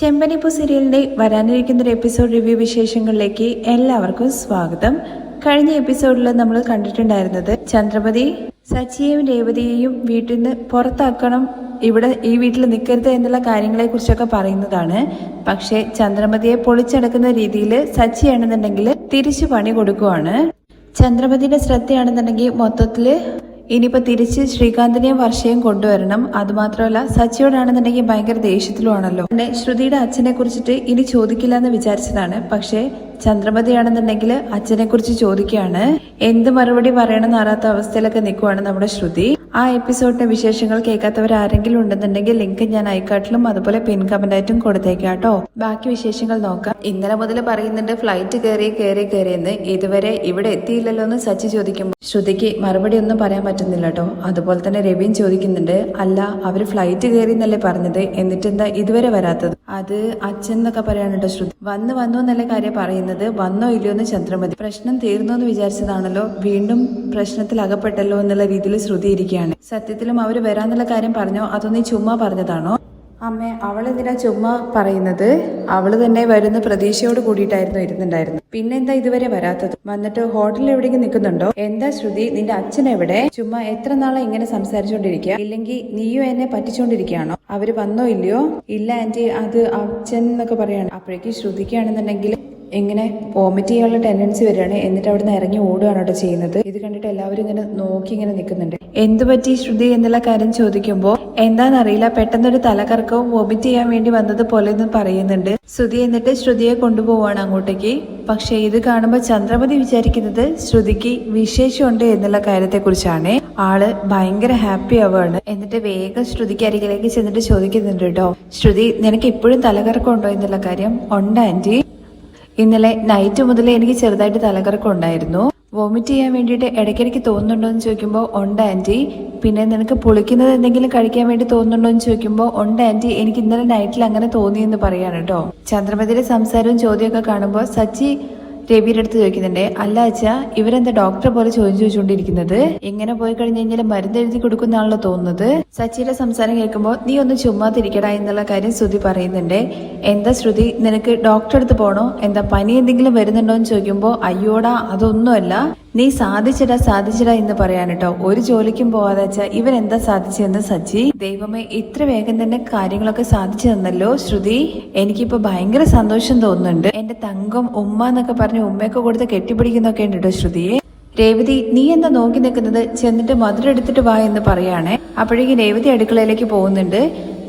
ചെമ്പനിപ്പൂ സീരിയലിന്റെ വരാനിരിക്കുന്ന ഒരു എപ്പിസോഡ് റിവ്യൂ വിശേഷങ്ങളിലേക്ക് എല്ലാവർക്കും സ്വാഗതം. കഴിഞ്ഞ എപ്പിസോഡിൽ നമ്മൾ കണ്ടിട്ടുണ്ടായിരുന്നത് ചന്ദ്രമതി സച്ചിയെയും രേവതിയെയും വീട്ടിൽ നിന്ന് പുറത്താക്കണം, ഈ വീട്ടിൽ നിൽക്കരുത് എന്നുള്ള കാര്യങ്ങളെ കുറിച്ചൊക്കെ പറയുന്നതാണ്. പക്ഷെ ചന്ദ്രമതിയെ പൊളിച്ചടക്കുന്ന രീതിയിൽ സച്ചിയാണെന്നുണ്ടെങ്കിൽ തിരിച്ചു പണി കൊടുക്കുവാണ്. ചന്ദ്രമതിയുടെ ശ്രദ്ധയാണെന്നുണ്ടെങ്കിൽ മൊത്തത്തില് ഇനിയിപ്പോ തിരിച്ച് ശ്രീകാന്തിനെയും വർഷയും കൊണ്ടുവരണം. അതുമാത്രമല്ല സച്ചിയോടാണെന്നുണ്ടെങ്കിൽ ഭയങ്കര ദേഷ്യത്തിലുമാണല്ലോ. പിന്നെ ശ്രുതിയുടെ അച്ഛനെ കുറിച്ചിട്ട് ഇനി ചോദിക്കില്ല എന്ന് വിചാരിച്ചതാണ്. പക്ഷെ ചന്ദ്രമതിയാണെന്നുണ്ടെങ്കിൽ അച്ഛനെ കുറിച്ച് ചോദിക്കുകയാണ്. എന്ത് മറുപടി പറയണമെന്ന് അറിയാത്ത അവസ്ഥയിലൊക്കെ നിൽക്കുവാണ് നമ്മുടെ ശ്രുതി. ആ എപ്പിസോഡിന്റെ വിശേഷങ്ങൾ കേൾക്കാത്തവർ ആരെങ്കിലും ഉണ്ടെന്നുണ്ടെങ്കിൽ ലിങ്ക് ഞാൻ ഐക്കാട്ടിലും അതുപോലെ പിൻ കമന്റായിട്ടും കൊടുത്തേക്കാം കേട്ടോ. ബാക്കി വിശേഷങ്ങൾ നോക്കാം. ഇന്നലെ മുതൽ പറയുന്നുണ്ട് ഫ്ലൈറ്റ് കയറിയെന്ന്. ഇതുവരെ ഇവിടെ എത്തിയില്ലല്ലോ എന്ന് സച്ചി ചോദിക്കുമ്പോൾ ശ്രുതിക്ക് മറുപടി ഒന്നും പറയാൻ പറ്റുന്നില്ല കേട്ടോ. അതുപോലെ തന്നെ രവിയും ചോദിക്കുന്നുണ്ട്, അല്ല അവര് ഫ്ലൈറ്റ് കയറി എന്നല്ലേ പറഞ്ഞത്, എന്നിട്ടെന്താ ഇതുവരെ വരാത്തത്? അത് അച്ഛൻ എന്നൊക്കെ പറയാണ് കേട്ടോ ശ്രുതി. വന്നു എന്നല്ലേ കാര്യം പറയുന്നത്, വന്നോ ഇല്ലയോ എന്ന് ചന്ദ്രമതി. പ്രശ്നം തീർന്നു എന്ന് വിചാരിച്ചതാണല്ലോ, വീണ്ടും പ്രശ്നത്തിൽ അകപ്പെട്ടല്ലോ എന്നുള്ള രീതിയിൽ ശ്രുതി ഇരിക്കുകയാണ്. സത്യത്തിലും അവര് വരാന്നുള്ള കാര്യം പറഞ്ഞോ അതോ നീ ചുമ്മാ പറഞ്ഞതാണോ? അമ്മേ, അവളെന്തിനാ ചുമ്മാ പറയുന്നത്? അവള് തന്നെ വരുന്ന പ്രതീക്ഷയോട് കൂടിയിട്ടായിരുന്നു ഇരുന്നുണ്ടായിരുന്നു. പിന്നെന്താ ഇതുവരെ വരാത്തത്? വന്നിട്ട് ഹോട്ടലിൽ എവിടെയെങ്കിലും നിൽക്കുന്നുണ്ടോ? എന്താ ശ്രുതി, നിന്റെ അച്ഛൻ എവിടെ? ചുമ്മാ എത്ര നാളെ ഇങ്ങനെ സംസാരിച്ചോണ്ടിരിക്കുക? ഇല്ലെങ്കിൽ നീയും എന്നെ പറ്റിച്ചോണ്ടിരിക്കുകയാണോ? അവര് വന്നോ ഇല്ലയോ? ഇല്ല ആന്റി, അത് അച്ഛൻ എന്നൊക്കെ പറയാണ്. അപ്പോഴേക്കും ശ്രുതിക്കാണെന്നുണ്ടെങ്കിൽ ഇങ്ങനെ വോമിറ്റ് ചെയ്യാനുള്ള ടെൻഡൻസി വരികയാണ്. എന്നിട്ട് അവിടുന്ന് ഇറങ്ങി ഓടുകയാണ് കേട്ടോ ചെയ്യുന്നത്. ഇത് കണ്ടിട്ട് എല്ലാവരും ഇങ്ങനെ നോക്കി ഇങ്ങനെ നിൽക്കുന്നുണ്ട്. എന്ത് പറ്റി ശ്രുതി എന്നുള്ള കാര്യം ചോദിക്കുമ്പോൾ എന്താണെന്നറിയില്ല, പെട്ടെന്നൊരു തലകറക്കവും വോമിറ്റ് ചെയ്യാൻ വേണ്ടി വന്നത് പോലെ എന്ന് പറയുന്നുണ്ട് ശ്രുതി. എന്നിട്ട് ശ്രുതിയെ കൊണ്ടുപോവാണ് അങ്ങോട്ടേക്ക്. പക്ഷെ ഇത് കാണുമ്പോൾ ചന്ദ്രമതി വിചാരിക്കുന്നത് ശ്രുതിക്ക് വിശേഷമുണ്ട് എന്നുള്ള കാര്യത്തെ കുറിച്ചാണ്. ആള് ഭയങ്കര ഹാപ്പി ആവുകയാണ്. എന്നിട്ട് വേഗം ശ്രുതിക്ക് അരികിലേക്ക് ചെന്നിട്ട് ചോദിക്കുന്നുണ്ട് കേട്ടോ, ശ്രുതി നിനക്ക് ഇപ്പോഴും തലകറക്കം ഉണ്ടോ എന്നുള്ള കാര്യം? ഉണ്ട് ആന്റി, ഇന്നലെ നൈറ്റ് മുതൽ എനിക്ക് ചെറുതായിട്ട് തലകറക്കം ഉണ്ടായിരുന്നു. വോമിറ്റ് ചെയ്യാൻ വേണ്ടിയിട്ട് ഇടയ്ക്കിടയ്ക്ക് തോന്നുന്നുണ്ടോ എന്ന് ചോദിക്കുമ്പോൾ ഉണ്ട് ആന്റി. പിന്നെ നിനക്ക് പുളിക്കുന്നത് എന്തെങ്കിലും കഴിക്കാൻ വേണ്ടി തോന്നുന്നുണ്ടോ എന്ന് ചോദിക്കുമ്പോൾ ഉണ്ട് ആന്റി, എനിക്ക് ഇന്നലെ നൈറ്റിൽ അങ്ങനെ തോന്നിയെന്ന് പറയാണ് കേട്ടോ. ചന്ദ്രമതിയുടെ സംസാരവും ചോദ്യമൊക്കെ കാണുമ്പോൾ സച്ചി രവിയുടെ അടുത്ത് ചോദിക്കുന്നുണ്ട്, അല്ല അച്ഛാ ഇവരെന്താ ഡോക്ടറെ പോലെ ചോദിച്ചുകൊണ്ടിരിക്കുന്നത്? ഇങ്ങനെ പോയി കഴിഞ്ഞ് കഴിഞ്ഞാൽ മരുന്ന് എഴുതി കൊടുക്കുന്നതാണല്ലോ തോന്നുന്നത്. സച്ചിയുടെ സംസാരം കേൾക്കുമ്പോൾ നീ ഒന്ന് ചുമ്മാതിരിക്കടാ എന്നുള്ള കാര്യം ശ്രുതി പറയുന്നുണ്ട്. എന്താ ശ്രുതി, നിനക്ക് ഡോക്ടറെ അടുത്ത് പോണോ? എന്താ പനി എന്തെങ്കിലും വരുന്നുണ്ടോ എന്ന് ചോദിക്കുമ്പോൾ അയ്യോടാ അതൊന്നുമല്ല, നീ സാധിച്ചടാ എന്ന് പറയാൻ കേട്ടോ. ഒരു ജോലിക്കും പോവാതെ വെച്ചാ ഇവൻ എന്താ സാധിച്ചെന്ന് സച്ചി. ദൈവമേ, ഇത്ര വേഗം തന്നെ കാര്യങ്ങളൊക്കെ സാധിച്ചു തന്നല്ലോ ശ്രുതി. എനിക്കിപ്പോ ഭയങ്കര സന്തോഷം തോന്നുന്നുണ്ട്. എന്റെ തങ്കം ഉമ്മ എന്നൊക്കെ പറഞ്ഞ് ഉമ്മയൊക്കെ കൊടുത്ത് കെട്ടിപ്പിടിക്കുന്നൊക്കെ ഉണ്ട് കേട്ടോ ശ്രുതിയെ. രേവതി, നീ എന്താ നോക്കി നിൽക്കുന്നത്? ചെന്നിട്ട് മധുരം എടുത്തിട്ട് വാ എന്ന് പറയാണേ. അപ്പോഴേക്കും രേവതി അടുക്കളയിലേക്ക് പോകുന്നുണ്ട്.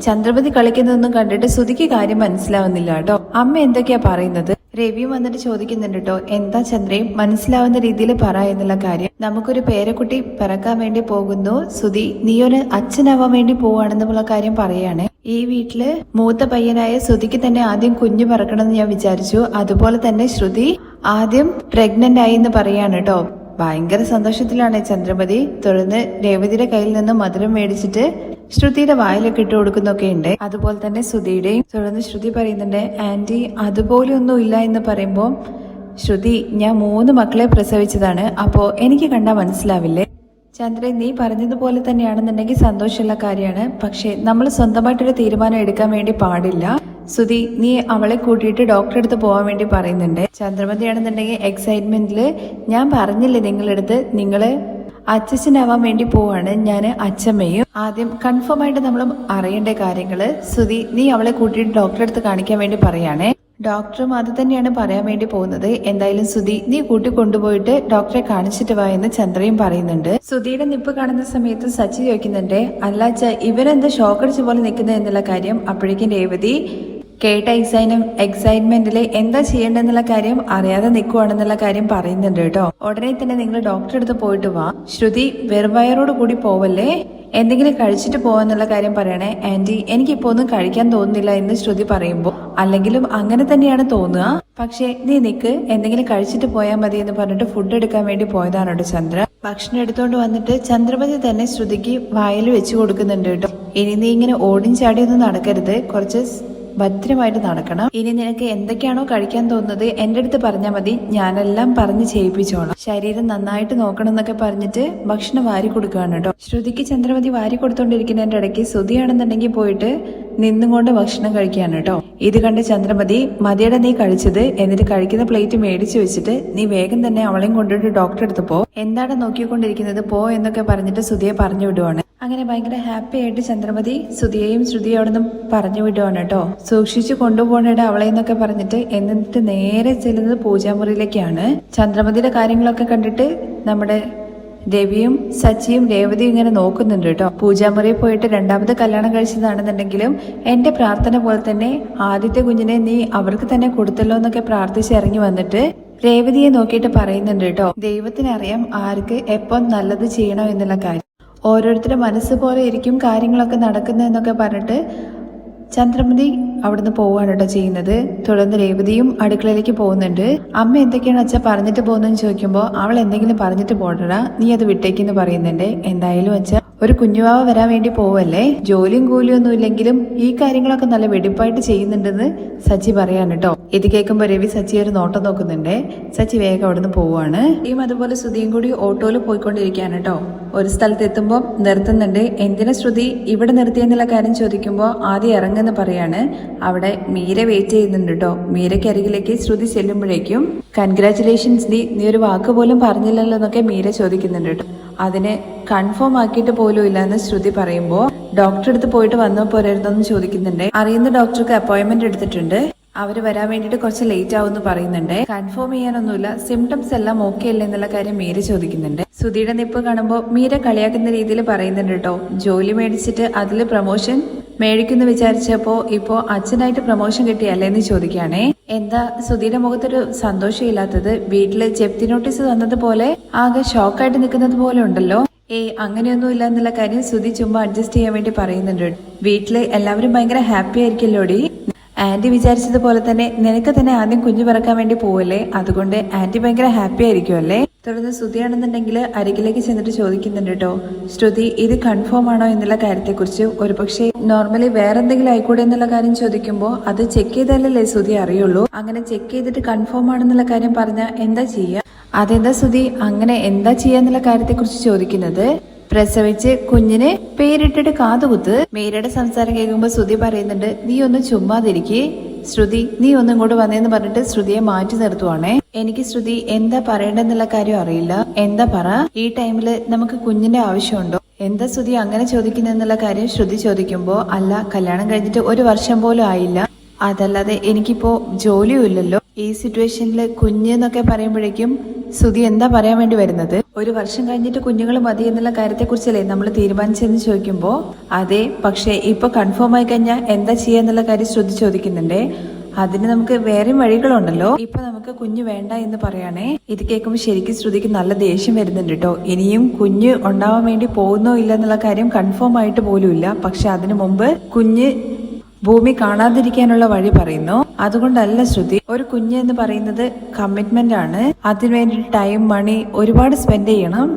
ചന്ദ്രമതി കളിക്കുന്നതൊന്നും കണ്ടിട്ട് ശ്രുതിക്ക് കാര്യം മനസ്സിലാവുന്നില്ല കേട്ടോ. അമ്മ എന്തൊക്കെയാ പറയുന്നത്? രവിയും വന്നിട്ട് ചോദിക്കുന്നുണ്ട് കേട്ടോ, എന്താ ചന്ദ്രയും മനസ്സിലാവുന്ന രീതിയിൽ പറ എന്നുള്ള കാര്യം. നമുക്കൊരു പേരക്കുട്ടി പിറക്കാൻ വേണ്ടി പോകുന്നു ശ്രുതി, നീയൊരു അച്ഛനാവാൻ വേണ്ടി പോവാണെന്നുള്ള കാര്യം പറയാണ്. ഈ വീട്ടില് മൂത്ത പയ്യനായ ശ്രുതിക്ക് തന്നെ ആദ്യം കുഞ്ഞു പറക്കണമെന്ന് ഞാൻ വിചാരിച്ചു. അതുപോലെ തന്നെ ശ്രുതി ആദ്യം പ്രഗ്നന്റ് ആയി എന്ന് പറയാണ് കേട്ടോ. ഭയങ്കര സന്തോഷത്തിലാണ് ചന്ദ്രമതി. തുടർന്ന് രേവതിയുടെ കയ്യിൽ നിന്ന് മധുരം മേടിച്ചിട്ട് ശ്രുതിയുടെ വായിലൊക്കെ ഇട്ട് കൊടുക്കുന്നൊക്കെ ഉണ്ട്. അതുപോലെ തന്നെ ശ്രുതിയുടെയും. തുടർന്ന് ശ്രുതി പറയുന്നുണ്ട്, ആന്റി അതുപോലെ ഒന്നും ഇല്ല എന്ന് പറയുമ്പോൾ ശ്രുതി, ഞാൻ 3 മക്കളെ പ്രസവിച്ചതാണ്, അപ്പോ എനിക്ക് കണ്ടാൽ മനസ്സിലാവില്ലേ? ചന്ദ്രൻ, നീ പറഞ്ഞതുപോലെ തന്നെയാണെന്നുണ്ടെങ്കിൽ സന്തോഷമുള്ള കാര്യമാണ്. പക്ഷെ നമ്മൾ സ്വന്തമായിട്ടൊരു തീരുമാനം എടുക്കാൻ വേണ്ടി പാടില്ല. ശ്രുതി, നീ അവളെ കൂട്ടിയിട്ട് ഡോക്ടറെ അടുത്ത് പോകാൻ വേണ്ടി പറയുന്നുണ്ട്. ചന്ദ്രമതിയാണെന്നുണ്ടെങ്കിൽ എക്സൈറ്റ്മെന്റില്, ഞാൻ പറഞ്ഞില്ലേ നിങ്ങളടുത്ത് നിങ്ങള് അച്ഛനാവാൻ വേണ്ടി പോവാണ് ഞാൻ അച്ഛമ്മയും. ആദ്യം കൺഫേം ആയിട്ട് നമ്മൾ അറിയേണ്ട കാര്യങ്ങള്. ശ്രുതി, നീ അവളെ കൂട്ടിയിട്ട് ഡോക്ടറെ അടുത്ത് കാണിക്കാൻ വേണ്ടി പറയാണേ. ഡോക്ടറും അത് തന്നെയാണ് പറയാൻ വേണ്ടി പോകുന്നത്. എന്തായാലും ശ്രുതി, നീ കൂട്ടി കൊണ്ടുപോയിട്ട് ഡോക്ടറെ കാണിച്ചിട്ട് വാ എന്ന് ചന്ദ്രയും പറയുന്നുണ്ട്. ശ്രുതിയുടെ നിപ്പ് കാണുന്ന സമയത്ത് സച്ചി ചോദിക്കുന്നുണ്ട്, അല്ലാച്ച ഇവരെന്താ ഷോക്ക് അടിച്ച പോലെ നിൽക്കുന്നത് എന്നുള്ള കാര്യം. അപ്പോഴേക്കും രേവതി കേട്ട എക്സൈറ്റ്മെന്റില് എന്താ ചെയ്യേണ്ടെന്നുള്ള കാര്യം അറിയാതെ നിൽക്കുവാണെന്നുള്ള കാര്യം പറയുന്നുണ്ട് കേട്ടോ. ഉടനെ തന്നെ നിങ്ങൾ ഡോക്ടറെ അടുത്ത് പോയിട്ട് വാ. ശ്രുതി, വെറുവയറോട് കൂടി പോവല്ലേ, എന്തെങ്കിലും കഴിച്ചിട്ട് പോവാന്നുള്ള കാര്യം പറയണേ. ആന്റി, എനിക്കിപ്പോ ഒന്നും കഴിക്കാൻ തോന്നുന്നില്ല എന്ന് ശ്രുതി പറയുമ്പോൾ, അല്ലെങ്കിലും അങ്ങനെ തന്നെയാണ് തോന്നുക. പക്ഷെ നീ നിക്ക്, എന്തെങ്കിലും കഴിച്ചിട്ട് പോയാൽ മതി എന്ന് പറഞ്ഞിട്ട് ഫുഡ് എടുക്കാൻ വേണ്ടി പോയതാണ് കേട്ടോ ചന്ദ്ര. ഭക്ഷണം എടുത്തോണ്ട് വന്നിട്ട് ചന്ദ്രമതി തന്നെ ശ്രുതിക്ക് വായിൽ വെച്ച് കൊടുക്കുന്നുണ്ട് കേട്ടോ. ഇനി നീ ഇങ്ങനെ ഓടിയും ചാടിയൊന്നും നടക്കരുത്, കുറച്ച് ഭദ്രമായിട്ട് നടക്കണം. ഇനി നിനക്ക് എന്തൊക്കെയാണോ കഴിക്കാൻ തോന്നുന്നത് എന്റെ അടുത്ത് പറഞ്ഞാൽ മതി, ഞാനെല്ലാം പറഞ്ഞ് ചെയ്യിപ്പിച്ചോളാം. ശരീരം നന്നായിട്ട് നോക്കണം എന്നൊക്കെ പറഞ്ഞിട്ട് ഭക്ഷണം വാരി കൊടുക്കുകയാണ് കേട്ടോ. ശ്രുതിക്ക് ചന്ദ്രമതി വാരി കൊടുത്തോണ്ടിരിക്കുന്നതിന്റെ ഇടയ്ക്ക് ശ്രുതിയാണെന്നുണ്ടെങ്കിൽ പോയിട്ട് നിന്നും കൊണ്ട് ഭക്ഷണം കഴിക്കുകയാണ് കേട്ടോ. ഇത് കണ്ട് ചന്ദ്രമതി, മതിയുടെ നീ കഴിച്ചത്, എന്നിട്ട് കഴിക്കുന്ന പ്ലേറ്റ് മേടിച്ചു വെച്ചിട്ട് നീ വേഗം തന്നെ അവളെയും കൊണ്ടിട്ട് ഡോക്ടറെ അടുത്ത് പോ, എന്താണ് നോക്കിക്കൊണ്ടിരിക്കുന്നത്, പോ എന്നൊക്കെ പറഞ്ഞിട്ട് ശ്രുതിയെ പറഞ്ഞു വിടുവാണ്. അങ്ങനെ ഭയങ്കര ഹാപ്പി ആയിട്ട് ചന്ദ്രമതി ശ്രുതിയെയും അവിടെ നിന്നും പറഞ്ഞു വിടുവാണ് കേട്ടോ. സൂക്ഷിച്ചു കൊണ്ടുപോകണേട അവളെ എന്നൊക്കെ പറഞ്ഞിട്ട് എന്നിട്ട് നേരെ ചെല്ലുന്നത് പൂജാമുറിയിലേക്കാണ്. ചന്ദ്രമതിയുടെ കാര്യങ്ങളൊക്കെ കണ്ടിട്ട് നമ്മുടെ രവിയും സച്ചിയും രേവതിയും ഇങ്ങനെ നോക്കുന്നുണ്ട് കേട്ടോ. പൂജാമുറിയിൽ പോയിട്ട് രണ്ടാമത് കല്യാണം കഴിച്ചതാണെന്നുണ്ടെങ്കിലും എന്റെ പ്രാർത്ഥന പോലെ തന്നെ ആദ്യത്തെ കുഞ്ഞിനെ നീ അവർക്ക് തന്നെ കൊടുത്തല്ലോ എന്നൊക്കെ പ്രാർത്ഥിച്ച് ഇറങ്ങി വന്നിട്ട് രേവതിയെ നോക്കിയിട്ട് പറയുന്നുണ്ട് കേട്ടോ. ദൈവത്തിനറിയാം ആർക്ക് എപ്പം നല്ലത് ചെയ്യണം എന്നുള്ള കാര്യം, ഓരോരുത്തരുടെ മനസ്സ് പോലെ ഇരിക്കും കാര്യങ്ങളൊക്കെ നടക്കുന്നതെന്നൊക്കെ പറഞ്ഞിട്ട് ചന്ദ്രമതി അവിടുന്ന് പോവാണ് കേട്ടോ ചെയ്യുന്നത്. തുടർന്ന് രേവതിയും അടുക്കളയിലേക്ക് പോകുന്നുണ്ട്. അമ്മ എന്തൊക്കെയാണ് അച്ഛാ പറഞ്ഞിട്ട് പോകുന്നതെന്ന് ചോദിക്കുമ്പോൾ അവൾ എന്തെങ്കിലും പറഞ്ഞിട്ട് പോടടാ, നീ അത് വിട്ടേക്കെന്ന് പറയുന്നുണ്ട്. എന്തായാലും അച്ഛാ ഒരു കുഞ്ഞുവാവ വരാൻ വേണ്ടി പോവല്ലേ, ജോലിയും കൂലിയും ഒന്നും ഇല്ലെങ്കിലും ഈ കാര്യങ്ങളൊക്കെ നല്ല വെടിപ്പായിട്ട് ചെയ്യുന്നുണ്ടെന്ന് സച്ചി പറയാണ് കേട്ടോ. ഇത് കേൾക്കുമ്പോൾ രവി സച്ചി ഒരു നോട്ടം നോക്കുന്നുണ്ട്. സച്ചി വേഗം അവിടുന്ന് പോവാണ്. അതുപോലെ ശ്രുതിയും കൂടി ഓട്ടോയിൽ പോയിക്കൊണ്ടിരിക്കുകയാണ് കേട്ടോ. ഒരു സ്ഥലത്ത് എത്തുമ്പോൾ നിർത്തുന്നുണ്ട്. എന്തിനാ ശ്രുതി ഇവിടെ നിർത്തിയെന്നുള്ള കാര്യം ചോദിക്കുമ്പോൾ ആദ്യം ഇറങ്ങുന്ന പറയാണ്. അവിടെ മീര വെയിറ്റ് ചെയ്യുന്നുണ്ട് കേട്ടോ. മീരയ്ക്ക് അരികിലേക്ക് ശ്രുതി ചെല്ലുമ്പോഴേക്കും കൺഗ്രാറ്റുലേഷൻസ് നീ ഒരു വാക്ക് പോലും പറഞ്ഞില്ലല്ലോ എന്നൊക്കെ മീര ചോദിക്കുന്നുണ്ട് കേട്ടോ. അതിന് കൺഫേം ആക്കിയിട്ട് പോലും ഇല്ലെന്ന് ശ്രുതി പറയുമ്പോ ഡോക്ടറെ അടുത്ത് പോയിട്ട് വന്നോ പോരായിരുന്നോന്ന് ചോദിക്കുന്നുണ്ട്. അറിയുന്ന ഡോക്ടർക്ക് അപ്പോയിന്റ്മെന്റ് എടുത്തിട്ടുണ്ട്, അവര് വരാൻ വേണ്ടിട്ട് കുറച്ച് ലേറ്റ് ആവുമെന്ന് പറയുന്നുണ്ട്. കൺഫേം ചെയ്യാനൊന്നുമില്ല, സിംറ്റംസ് എല്ലാം ഓക്കെ അല്ലേ എന്നുള്ള കാര്യം മീര ചോദിക്കുന്നുണ്ട്. ശ്രുതിയുടെ നിപ്പ് കാണുമ്പോൾ മീര കളിയാക്കുന്ന രീതിയിൽ പറയുന്നുണ്ട് കേട്ടോ. ജോലി മേടിച്ചിട്ട് അതില് പ്രൊമോഷൻ മേടിക്കുന്നു വിചാരിച്ചപ്പോ ഇപ്പോ അച്ഛനായിട്ട് പ്രൊമോഷൻ കിട്ടിയല്ലേ എന്ന് ചോദിക്കുകയാണേ. എന്താ ശ്രുതിയുടെ മുഖത്തൊരു സന്തോഷമില്ലാത്തത്? വീട്ടില് ജപ്തി നോട്ടീസ് തന്നതുപോലെ ആകെ ഷോക്കായിട്ട് നിൽക്കുന്നത് പോലെ ഉണ്ടല്ലോ. അങ്ങനെയൊന്നും ഇല്ല എന്നുള്ള കാര്യം ശ്രുതി ചുമ്മാ അഡ്ജസ്റ്റ് ചെയ്യാൻ വേണ്ടി പറയുന്നുണ്ട്. വീട്ടില് എല്ലാവരും ഭയങ്കര ഹാപ്പി ആയിരിക്കല്ലോടി. ആന്റി വിചാരിച്ചതുപോലെ തന്നെ നിനക്ക് തന്നെ ആദ്യം കുഞ്ഞു പിറക്കാൻ വേണ്ടി പോവല്ലേ, അതുകൊണ്ട് ആന്റി ഭയങ്കര ഹാപ്പി ആയിരിക്കും അല്ലേ. തുടർന്ന് ശ്രുതിയാണെന്നുണ്ടെങ്കിൽ അരികിലേക്ക് ചെന്നിട്ട് ചോദിക്കുന്നുണ്ട് കേട്ടോ. ശ്രുതി ഇത് കൺഫേം ആണോ എന്നുള്ള കാര്യത്തെക്കുറിച്ച്, ഒരുപക്ഷെ നോർമലി വേറെ എന്തെങ്കിലും ആയിക്കൂടെ എന്നുള്ള കാര്യം ചോദിക്കുമ്പോൾ അത് ചെക്ക് ചെയ്താലല്ലേ ശ്രുതി അറിയുള്ളൂ. അങ്ങനെ ചെക്ക് ചെയ്തിട്ട് കൺഫേം ആണെന്നുള്ള കാര്യം പറഞ്ഞാൽ എന്താ ചെയ്യുക? അതെന്താ ശ്രുതി അങ്ങനെ എന്താ ചെയ്യാന്നുള്ള കാര്യത്തെക്കുറിച്ച് ചോദിക്കുന്നത്? പ്രസവിച്ച് കുഞ്ഞിന് പേരിട്ടിട്ട് കാതുകുത്ത്. മീരയുടെ സംസാരം കേൾക്കുമ്പോൾ ശ്രുതി പറയുന്നുണ്ട്, നീ ഒന്ന് ചുമ്മാതിരിക്കേ ശ്രുതി, നീ ഒന്നും ഇങ്ങോട്ട് വന്നേന്ന് പറഞ്ഞിട്ട് ശ്രുതിയെ മാറ്റി നിർത്തുവാണേ. എനിക്ക് ശ്രുതി എന്താ പറയേണ്ടെന്നുള്ള കാര്യം അറിയില്ല, എന്താ പറ. ഈ ടൈമില് നമുക്ക് കുഞ്ഞിന്റെ ആവശ്യമുണ്ടോ? എന്താ ശ്രുതി അങ്ങനെ ചോദിക്കുന്നെന്നുള്ള കാര്യം ശ്രുതി ചോദിക്കുമ്പോ, അല്ല കല്യാണം കഴിഞ്ഞിട്ട് 1 വർഷം പോലും ആയില്ല, അതല്ലാതെ എനിക്കിപ്പോ ജോലിയും ഇല്ലല്ലോ, ഈ സിറ്റുവേഷനില് കുഞ്ഞെന്നൊക്കെ പറയുമ്പോഴേക്കും ശ്രുതി എന്താ പറയാൻ വേണ്ടി വരുന്നത്? 1 വർഷം കഴിഞ്ഞിട്ട് കുഞ്ഞുങ്ങൾ മതി എന്നുള്ള കാര്യത്തെക്കുറിച്ചല്ലേ നമ്മൾ തീരുമാനിച്ചെന്ന് ചോദിക്കുമ്പോ അതെ, പക്ഷെ ഇപ്പൊ കൺഫേം ആയി കഴിഞ്ഞാൽ എന്താ ചെയ്യാന്നുള്ള കാര്യം ശ്രുതി ചോദിക്കുന്നുണ്ട്. അതിന് നമുക്ക് വേറെയും വഴികളുണ്ടല്ലോ, ഇപ്പൊ നമുക്ക് കുഞ്ഞ് വേണ്ട എന്ന് പറയാനേ. ഇത് കേൾക്കുമ്പോൾ ശരിക്കും ശ്രുതിക്ക് നല്ല ദേഷ്യം വരുന്നുണ്ട് കേട്ടോ. ഇനിയും കുഞ്ഞ് ഉണ്ടാവാൻ വേണ്ടി പോകുന്നോ ഇല്ല എന്നുള്ള കാര്യം കൺഫേം ആയിട്ട് പോലും ഇല്ല, പക്ഷെ അതിനു മുമ്പ് കുഞ്ഞ് ഭൂമി കാണാതിരിക്കാനുള്ള വഴി പറയുന്നു. അതുകൊണ്ടല്ല ശ്രുതി, ഒരു കുഞ്ഞ് എന്ന് പറയുന്നത് കമ്മിറ്റ്മെന്റ് ആണ്, അതിനുവേണ്ടി ടൈം മണി ഒരുപാട് സ്പെൻഡ് ചെയ്യണം.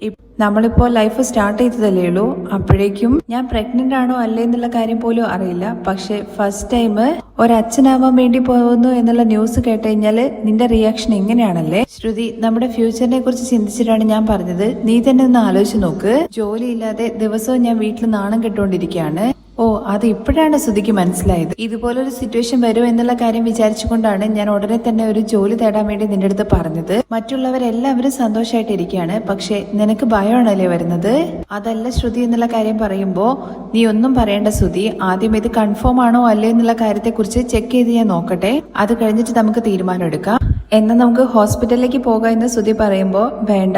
നമ്മളിപ്പോ ലൈഫ് സ്റ്റാർട്ട് ചെയ്തതല്ലേ ഉള്ളൂ, അപ്പോഴേക്കും ഞാൻ പ്രഗ്നന്റ് ആണോ അല്ലേ എന്നുള്ള കാര്യം പോലും അറിയില്ല. പക്ഷെ ഫസ്റ്റ് ടൈം ഒരച്ഛനാവാൻ വേണ്ടി പോകുന്നു എന്നുള്ള ന്യൂസ് കേട്ട് കഴിഞ്ഞാല് നിന്റെ റിയാക്ഷൻ എങ്ങനെയാണല്ലേ? ശ്രുതി, നമ്മുടെ ഫ്യൂച്ചറിനെ കുറിച്ച് ചിന്തിച്ചിട്ടാണ് ഞാൻ പറഞ്ഞത്. നീ തന്നെ ഒന്ന് ആലോചിച്ച് നോക്ക്. ജോലിയില്ലാതെ ദിവസവും ഞാൻ വീട്ടിൽ നാണം കെട്ടുകൊണ്ടിരിക്കുകയാണ്. ഓ, അത് ഇപ്പോഴാണ് ശ്രുതിക്ക് മനസ്സിലായത്. ഇതുപോലൊരു സിറ്റുവേഷൻ വരും എന്നുള്ള കാര്യം വിചാരിച്ചുകൊണ്ടാണ് ഞാൻ ഉടനെ തന്നെ ഒരു ജോലി തേടാൻ വേണ്ടി നിന്റെ അടുത്ത് പറഞ്ഞത്. മറ്റുള്ളവരെല്ലാവരും സന്തോഷമായിട്ടിരിക്കുകയാണ്, പക്ഷെ നിനക്ക് ഭയമാണല്ലേ വരുന്നത്? അതല്ല ശ്രുതി എന്നുള്ള കാര്യം പറയുമ്പോ നീ ഒന്നും പറയേണ്ട ശ്രുതി, ആദ്യം ഇത് കൺഫേം ആണോ അല്ലേ എന്നുള്ള കാര്യത്തെക്കുറിച്ച് ചെക്ക് ചെയ്ത് ഞാൻ നോക്കട്ടെ, അത് കഴിഞ്ഞിട്ട് നമുക്ക് തീരുമാനം എടുക്കാം. എന്നാൽ നമുക്ക് ഹോസ്പിറ്റലിലേക്ക് പോകാം എന്ന് ശ്രുതി പറയുമ്പോ വേണ്ട,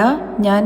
ഞാൻ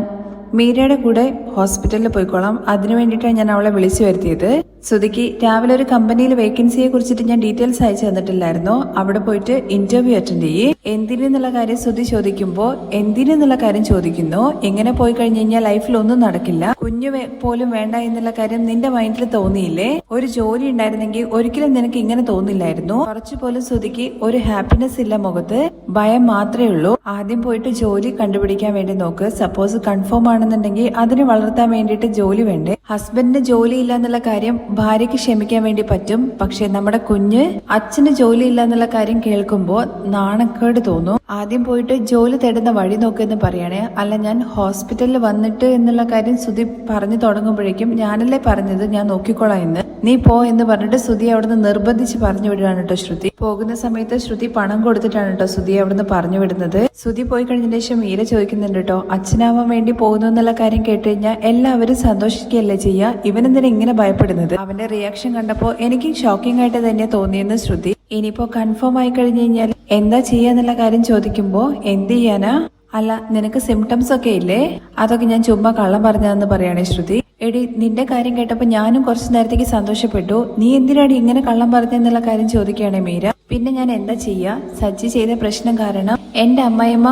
മീരയുടെ കൂടെ ഹോസ്പിറ്റലിൽ പോയിക്കോളാം, അതിനു വേണ്ടിയിട്ടാണ് ഞാൻ അവളെ വിളിച്ചു വരുത്തിയത്. ശ്രുതിക്ക് രാവിലെ ഒരു കമ്പനിയിൽ വേക്കൻസിയെ കുറിച്ചിട്ട് ഞാൻ ഡീറ്റെയിൽസ് അയച്ചു തന്നിട്ടില്ലായിരുന്നോ, അവിടെ പോയിട്ട് ഇന്റർവ്യൂ അറ്റൻഡ് ചെയ്യേ. എന്തിനെന്നുള്ള കാര്യം ശ്രുതി ചോദിക്കുമ്പോ എന്തിനെന്നുള്ള കാര്യം ചോദിക്കുന്നു. എങ്ങനെ പോയി കഴിഞ്ഞു കഴിഞ്ഞാൽ ലൈഫിൽ ഒന്നും നടക്കില്ല, കുഞ്ഞു പോലും വേണ്ട എന്നുള്ള കാര്യം നിന്റെ മൈൻഡിൽ തോന്നിയില്ലേ? ഒരു ജോലി ഉണ്ടായിരുന്നെങ്കിൽ ഒരിക്കലും നിനക്ക് ഇങ്ങനെ തോന്നില്ലായിരുന്നു. കുറച്ചു പോലും ശ്രുതിക്ക് ഒരു ഹാപ്പിനെസ് ഇല്ല മുഖത്ത്, ഭയം മാത്രമേ ഉള്ളൂ. ആദ്യം പോയിട്ട് ജോലി കണ്ടുപിടിക്കാൻ വേണ്ടി നോക്ക്. സപ്പോസ് കൺഫേം ആണെന്നുണ്ടെങ്കിൽ അതിന് വളർത്താൻ വേണ്ടിയിട്ട് ജോലി വേണ്ടേ? ഹസ്ബൻഡിന് ജോലി ഇല്ല എന്നുള്ള കാര്യം ഭാര്യയ്ക്ക് ക്ഷമിക്കാൻ വേണ്ടി പറ്റും, പക്ഷെ നമ്മുടെ കുഞ്ഞ് അച്ഛന് ജോലിയില്ല എന്നുള്ള കാര്യം കേൾക്കുമ്പോൾ നാണക്കേട് തോന്നും. ആദ്യം പോയിട്ട് ജോലി തേടുന്ന വഴി നോക്കുമെന്ന് പറയണേ. അല്ല, ഞാൻ ഹോസ്പിറ്റലിൽ വന്നിട്ട് എന്നുള്ള കാര്യം ശ്രുതി പറഞ്ഞു തുടങ്ങുമ്പോഴേക്കും ഞാനല്ലേ പറഞ്ഞത് ഞാൻ നോക്കിക്കോളാം എന്ന്, നീ പോ എന്ന് പറഞ്ഞിട്ട് ശ്രുതി അവിടുന്ന് നിർബന്ധിച്ച് പറഞ്ഞു വിടുകയാണ് കേട്ടോ. ശ്രുതി പോകുന്ന സമയത്ത് ശ്രുതി പണം കൊടുത്തിട്ടാണ് കേട്ടോ ശ്രുതി അവിടുന്ന് പറഞ്ഞു വിടുന്നത്. ശ്രുതി പോയി കഴിഞ്ഞതിന് ശേഷം മീര ചോദിക്കുന്നുണ്ട് കേട്ടോ, അച്ഛനാവാൻ വേണ്ടി പോകുന്നു എന്നുള്ള കാര്യം കേട്ട് കഴിഞ്ഞാൽ എല്ലാവരും സന്തോഷിക്കുകയല്ലേ ചെയ്യുക, ഇവനെന്തിനാ ഇങ്ങനെ ഭയപ്പെടുന്നത്? അവന്റെ റിയാക്ഷൻ കണ്ടപ്പോ എനിക്ക് ഷോക്കിംഗ് ആയിട്ട് തന്നെ തോന്നിയെന്ന് ശ്രുതി. ഇനിയിപ്പോ കൺഫേം ആയി കഴിഞ്ഞു കഴിഞ്ഞാൽ എന്താ ചെയ്യാന്നുള്ള കാര്യം ചോദിക്കുമ്പോ എന്ത് ചെയ്യാനാ, അല്ല നിനക്ക് സിംറ്റംസ് ഒക്കെ ഇല്ലേ, അതൊക്കെ ഞാൻ ചുമ്മാ കള്ളം പറഞ്ഞതെന്ന് പറയുകയാണെ ശ്രുതി. എടി, നിന്റെ കാര്യം കേട്ടപ്പോ ഞാനും കുറച്ചു നേരത്തേക്ക് സന്തോഷപ്പെട്ടു, നീ എന്തിനാടി ഇങ്ങനെ കള്ളം പറഞ്ഞെന്നുള്ള കാര്യം ചോദിക്കുകയാണെ മീര. പിന്നെ ഞാൻ എന്താ ചെയ്യാ, സജ്ജി ചെയ്ത പ്രശ്നം കാരണം എന്റെ അമ്മായിമ്മ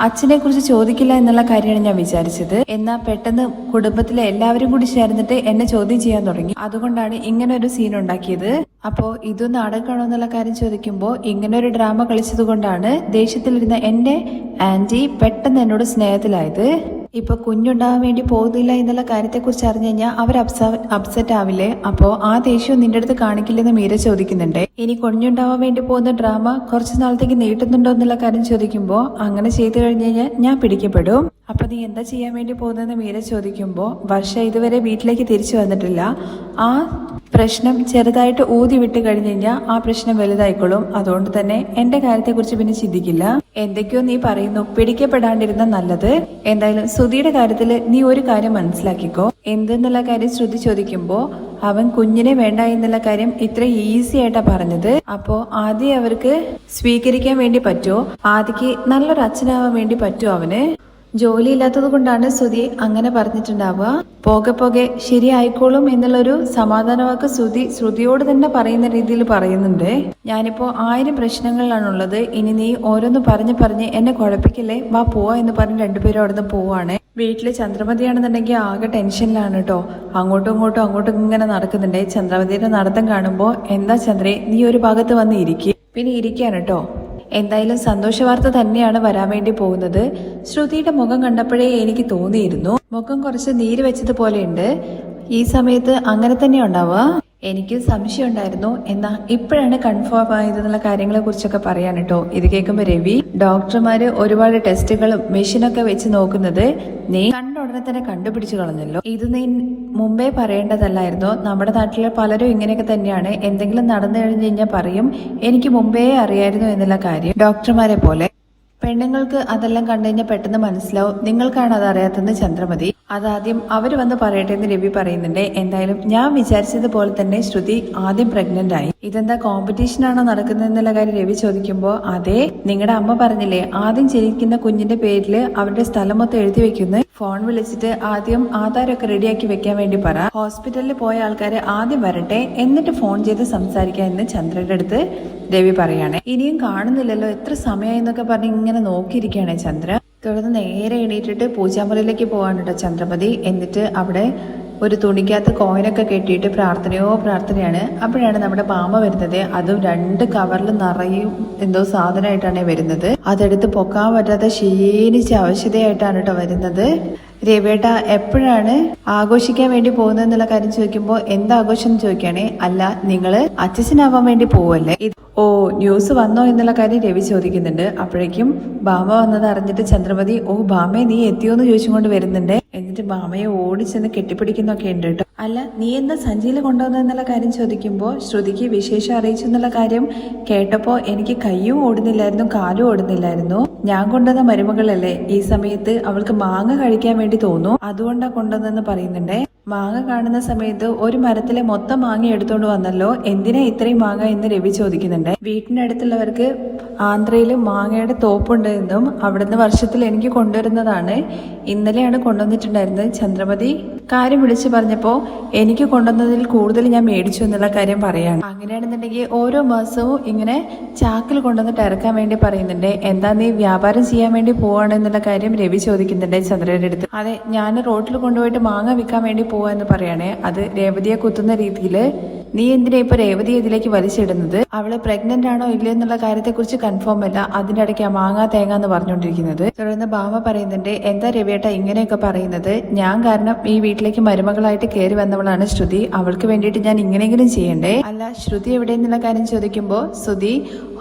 അച്ഛനെ കുറിച്ച് ചോദിക്കില്ല എന്നുള്ള കാര്യമാണ് ഞാൻ വിചാരിച്ചത്. എന്നാ പെട്ടെന്ന് കുടുംബത്തിലെ എല്ലാവരും കൂടി ചേർന്നിട്ട് എന്നെ ചോദ്യം ചെയ്യാൻ തുടങ്ങി. അതുകൊണ്ടാണ് ഇങ്ങനെ ഒരു സീൻ ഉണ്ടാക്കിയത്. അപ്പോ ഇത് നാടകമാണോ എന്നുള്ള കാര്യം ചോദിക്കുമ്പോൾ ഇങ്ങനെ ഒരു ഡ്രാമ കളിച്ചത് കൊണ്ടാണ് ദേഷ്യത്തിലിരുന്ന എന്റെ ആന്റി പെട്ടെന്ന് എന്നോട് സ്നേഹത്തിലായത്. ഇപ്പൊ കുഞ്ഞുണ്ടാവാൻ വേണ്ടി പോകുന്നില്ല എന്നുള്ള കാര്യത്തെക്കുറിച്ച് അറിഞ്ഞു കഴിഞ്ഞാൽ അവർ അപ്സെറ്റ് ആവില്ലേ? അപ്പോ ആ ദേഷ്യവും നിന്റെ അടുത്ത് കാണിക്കില്ലെന്ന് മീര ചോദിക്കുന്നുണ്ട്. ഇനി കുഞ്ഞുണ്ടാവാൻ വേണ്ടി പോകുന്ന ഡ്രാമ കുറച്ചു നാളത്തേക്ക് നീട്ടുന്നുണ്ടോ എന്നുള്ള കാര്യം ചോദിക്കുമ്പോൾ അങ്ങനെ ചെയ്തു കഴിഞ്ഞു കഴിഞ്ഞാൽ ഞാൻ പിടിക്കപ്പെടും. അപ്പൊ നീ എന്താ ചെയ്യാൻ വേണ്ടി പോകുന്നതെന്ന് മീര ചോദിക്കുമ്പോൾ വർഷ ഇതുവരെ വീട്ടിലേക്ക് തിരിച്ചു വന്നിട്ടില്ല, ആ പ്രശ്നം ചെറുതായിട്ട് ഊതി വിട്ട് കഴിഞ്ഞു കഴിഞ്ഞാൽ ആ പ്രശ്നം വലുതായിക്കോളും, അതുകൊണ്ട് തന്നെ എന്റെ കാര്യത്തെക്കുറിച്ച് പിന്നെ ചിന്തിക്കില്ല. എന്തൊക്കെയോ നീ പറയുന്നു, പിടിക്കപ്പെടാണ്ടിരുന്ന നല്ലത്. എന്തായാലും ശ്രുതിയുടെ കാര്യത്തിൽ നീ ഒരു കാര്യം മനസ്സിലാക്കിക്കോ. എന്തെന്നുള്ള കാര്യം ശ്രുതി ചോദിക്കുമ്പോ അവൻ കുഞ്ഞിനെ വേണ്ട എന്നുള്ള കാര്യം ഇത്ര ഈസി ആയിട്ടാ പറഞ്ഞത്. അപ്പോ ആദ്യം അവർക്ക് സ്വീകരിക്കാൻ വേണ്ടി പറ്റുമോ? ആദ്യക്ക് നല്ലൊരു അച്ഛനാവാൻ വേണ്ടി പറ്റുമോ? അവന് ജോലി ഇല്ലാത്തത് കൊണ്ടാണ് ശ്രുതി അങ്ങനെ പറഞ്ഞിട്ടുണ്ടാവുക. പോകെ പോകെ ശരിയായിക്കോളും എന്നുള്ളൊരു സമാധാന വാക്ക് ശ്രുതിയോട് തന്നെ പറയുന്ന രീതിയിൽ പറയുന്നുണ്ട്. ഞാനിപ്പോ 1000 പ്രശ്നങ്ങളിലാണുള്ളത്, ഇനി നീ ഓരോന്ന് പറഞ്ഞ് എന്നെ കുഴപ്പിക്കല്ലേ, വാ പോവാ എന്ന് പറഞ്ഞ് രണ്ടുപേരും അവിടുന്ന് പോവാണ്. വീട്ടില് ചന്ദ്രമതിയാണെന്നുണ്ടെങ്കിൽ ആകെ ടെൻഷനിലാണ് കേട്ടോ. അങ്ങോട്ടും ഇങ്ങനെ നടക്കുന്നുണ്ട്. ചന്ദ്രമതിയുടെ നടത്തം കാണുമ്പോ എന്താ ചന്ദ്രേ, നീ ഒരു ഭാഗത്ത് വന്ന് ഇരിക്കുക, പിന്നെ ഇരിക്കാണ് കേട്ടോ. എന്തായാലും സന്തോഷ വാർത്ത തന്നെയാണ് വരാൻ വേണ്ടി പോകുന്നത്. ശ്രുതിയുടെ മുഖം കണ്ടപ്പോഴേ എനിക്ക് തോന്നിയിരുന്നു മുഖം കുറച്ച് നീര് വെച്ചതുപോലെയുണ്ട്. ഈ സമയത്ത് അങ്ങനെ തന്നെ ഉണ്ടാവുക. എനിക്ക് സംശയം ഉണ്ടായിരുന്നു, എന്നാ ഇപ്പോഴാണ് കൺഫേം ആയതെന്നുള്ള കാര്യങ്ങളെ കുറിച്ചൊക്കെ പറയാൻ കേട്ടോ. ഇത് കേൾക്കുമ്പോ രവി, ഡോക്ടർമാര് ഒരുപാട് ടെസ്റ്റുകളും മെഷീനൊക്കെ വെച്ച് നോക്കുന്നത് നീ കണ്ട ഉടനെ തന്നെ കണ്ടുപിടിച്ചു കളഞ്ഞല്ലോ. ഇത് നീ മുമ്പേ പറയേണ്ടതല്ലായിരുന്നോ? നമ്മുടെ നാട്ടിലെ പലരും ഇങ്ങനെയൊക്കെ തന്നെയാണ്, എന്തെങ്കിലും നടന്നു കഴിഞ്ഞു കഴിഞ്ഞാൽ പറയും എനിക്ക് മുമ്പേ അറിയായിരുന്നു എന്നുള്ള കാര്യം. ഡോക്ടർമാരെ പോലെ പെണ്ണുങ്ങൾക്ക് അതെല്ലാം കണ്ടു കഴിഞ്ഞാൽ പെട്ടെന്ന് മനസ്സിലാവും, നിങ്ങൾക്കാണ് അത് അറിയാത്തതെന്ന് ചന്ദ്രമതി. അതാദ്യം അവര് വന്ന് പറയട്ടെ എന്ന് രവി പറയുന്നുണ്ട്. എന്തായാലും ഞാൻ വിചാരിച്ചതുപോലെ തന്നെ ശ്രുതി ആദ്യം പ്രഗ്നന്റ് ആയി. ഇതെന്താ കോമ്പറ്റീഷൻ ആണോ നടക്കുന്നതെന്നുള്ള കാര്യം രവി ചോദിക്കുമ്പോ അതെ, നിങ്ങളുടെ അമ്മ പറഞ്ഞില്ലേ ആദ്യം ജനിക്കുന്ന കുഞ്ഞിന്റെ പേരില് അവരുടെ സ്ഥലം മൊത്തം എഴുതി വെക്കുന്നു. ഫോൺ വിളിച്ചിട്ട് ആദ്യം ആധാരമൊക്കെ റെഡിയാക്കി വെക്കാൻ വേണ്ടി പറ. ഹോസ്പിറ്റലിൽ പോയ ആൾക്കാരെ ആദ്യം വരട്ടെ, എന്നിട്ട് ഫോൺ ചെയ്ത് സംസാരിക്കാം എന്ന് ചന്ദ്രയുടെ അടുത്ത് രവി പറയാണ്. ഇനിയും കാണുന്നില്ലല്ലോ, എത്ര സമയമായി എന്നൊക്കെ പറഞ്ഞ് ഇങ്ങനെ നോക്കിയിരിക്കുകയാണ് ചന്ദ്ര. തുടർന്ന് നേരെ എണീറ്റിട്ട് പൂജാമുറിയിലേക്ക് പോവാണ് കേട്ടോ ചന്ദ്രമതി. എന്നിട്ട് അവിടെ ഒരു തുണിക്കകത്ത് കോയിനൊക്കെ കെട്ടിയിട്ട് പ്രാർത്ഥനയാണ്. അപ്പോഴാണ് നമ്മുടെ മാമ വരുന്നത്. അതും 2 കവറിൽ നിറയും എന്തോ സാധനമായിട്ടാണ് വരുന്നത്. അതെടുത്ത് പൊക്കാൻ പറ്റാത്ത ക്ഷീണിച്ച അവശതയായിട്ടാണ് കേട്ടോ വരുന്നത്. രവിയേട്ട എപ്പോഴാണ് ആഘോഷിക്കാൻ വേണ്ടി പോകുന്നത് എന്നുള്ള കാര്യം ചോദിക്കുമ്പോൾ എന്താഘോഷം ചോദിക്കുകയാണെ. അല്ല, നിങ്ങള് അച്ഛനാവാൻ വേണ്ടി പോവല്ലേ? ഓ, ന്യൂസ് വന്നോ എന്നുള്ള കാര്യം രവി ചോദിക്കുന്നുണ്ട്. അപ്പോഴേക്കും ഭാമ വന്നത് അറിഞ്ഞിട്ട് ചന്ദ്രമതി, ഓ ഭാമയെ നീ എത്തിയോന്ന് ചോദിച്ചുകൊണ്ട് വരുന്നുണ്ട്. എന്നിട്ട് ഭാമയെ ഓടിച്ചെന്ന് കെട്ടിപ്പിടിക്കുന്നൊക്കെ ഉണ്ട് കേട്ടോ. അല്ല, നീ എന്താ സഞ്ചിയിൽ കൊണ്ടുവന്നെന്നുള്ള കാര്യം ചോദിക്കുമ്പോൾ ശ്രുതിക്ക് വിശേഷം അറിയിച്ചു എന്നുള്ള കാര്യം കേട്ടപ്പോ എനിക്ക് കയ്യും ഓടുന്നില്ലായിരുന്നു, കാലും ഓടുന്നില്ലായിരുന്നു. ഞാൻ കൊണ്ടുവന്ന മരുമകളല്ലേ, ഈ സമയത്ത് അവൾക്ക് മാങ്ങ കഴിക്കാൻ വേണ്ടി തോന്നും, അതുകൊണ്ടാ കൊണ്ടുവന്നെന്ന് പറയുന്നുണ്ട്. മാങ്ങ കാണുന്ന സമയത്ത് ഒരു മരത്തിലെ മൊത്തം മാങ്ങ എടുത്തോണ്ട് വന്നല്ലോ, എന്തിനാ ഇത്രയും മാങ്ങ എന്ന് രവി ചോദിക്കുന്നുണ്ട്. വീട്ടിനടുത്തുള്ളവർക്ക് ആന്ധ്രയിൽ മാങ്ങയുടെ തോപ്പുണ്ട് എന്നും അവിടുന്ന് വർഷത്തിൽ എനിക്ക് കൊണ്ടുവരുന്നതാണ്, ഇന്നലെയാണ് കൊണ്ടുവന്നിട്ടുണ്ടായിരുന്നത്. ചന്ദ്രമതി കാര്യം വിളിച്ചു പറഞ്ഞപ്പോ എനിക്ക് കൊണ്ടുവന്നതിൽ കൂടുതൽ ഞാൻ മേടിച്ചു എന്നുള്ള കാര്യം പറയാണ്. അങ്ങനെയാണെന്നുണ്ടെങ്കിൽ ഓരോ മാസവും ഇങ്ങനെ ചാക്കിൽ കൊണ്ടുവന്നിട്ട് ഇറക്കാൻ വേണ്ടി പറയുന്നുണ്ട്. എന്താ നീ വ്യാപാരം ചെയ്യാൻ വേണ്ടി പോവാണ് എന്നുള്ള കാര്യം രവി ചോദിക്കുന്നുണ്ട് ചന്ദ്രയുടെ അടുത്ത്. അതെ, ഞാൻ റോട്ടിൽ കൊണ്ടുപോയിട്ട് മാങ്ങ വിൽക്കാൻ വേണ്ടി പോവാന്ന് പറയണേ. അത് രേവതിയെ കുത്തുന്ന രീതിയിൽ നീ എന്തിനാ ഇപ്പൊ രേവതി ഇതിലേക്ക് വലിച്ചിടുന്നത്? അവള് പ്രഗ്നന്റ് ആണോ ഇല്ലയോ എന്നുള്ള കാര്യത്തെക്കുറിച്ച് കൺഫേം അല്ല, അതിന്റെ ഇടയ്ക്ക് ആ മാങ്ങാ തേങ്ങ എന്ന് പറഞ്ഞുകൊണ്ടിരിക്കുന്നത്. തുടർന്ന് ഭാമ പറയുന്നുണ്ട്, എന്താ രവിയേട്ട ഇങ്ങനെയൊക്കെ പറയുന്നത്? ഞാൻ കാരണം ഈ വീട്ടിലേക്ക് മരുമകളായിട്ട് കയറി വന്നവളാണ് ശ്രുതി. അവൾക്ക് വേണ്ടിയിട്ട് ഞാൻ ഇങ്ങനെയെങ്കിലും ചെയ്യണ്ടേ? അല്ല, ശ്രുതി എവിടെയെന്നുള്ള കാര്യം ചോദിക്കുമ്പോ ശ്രുതി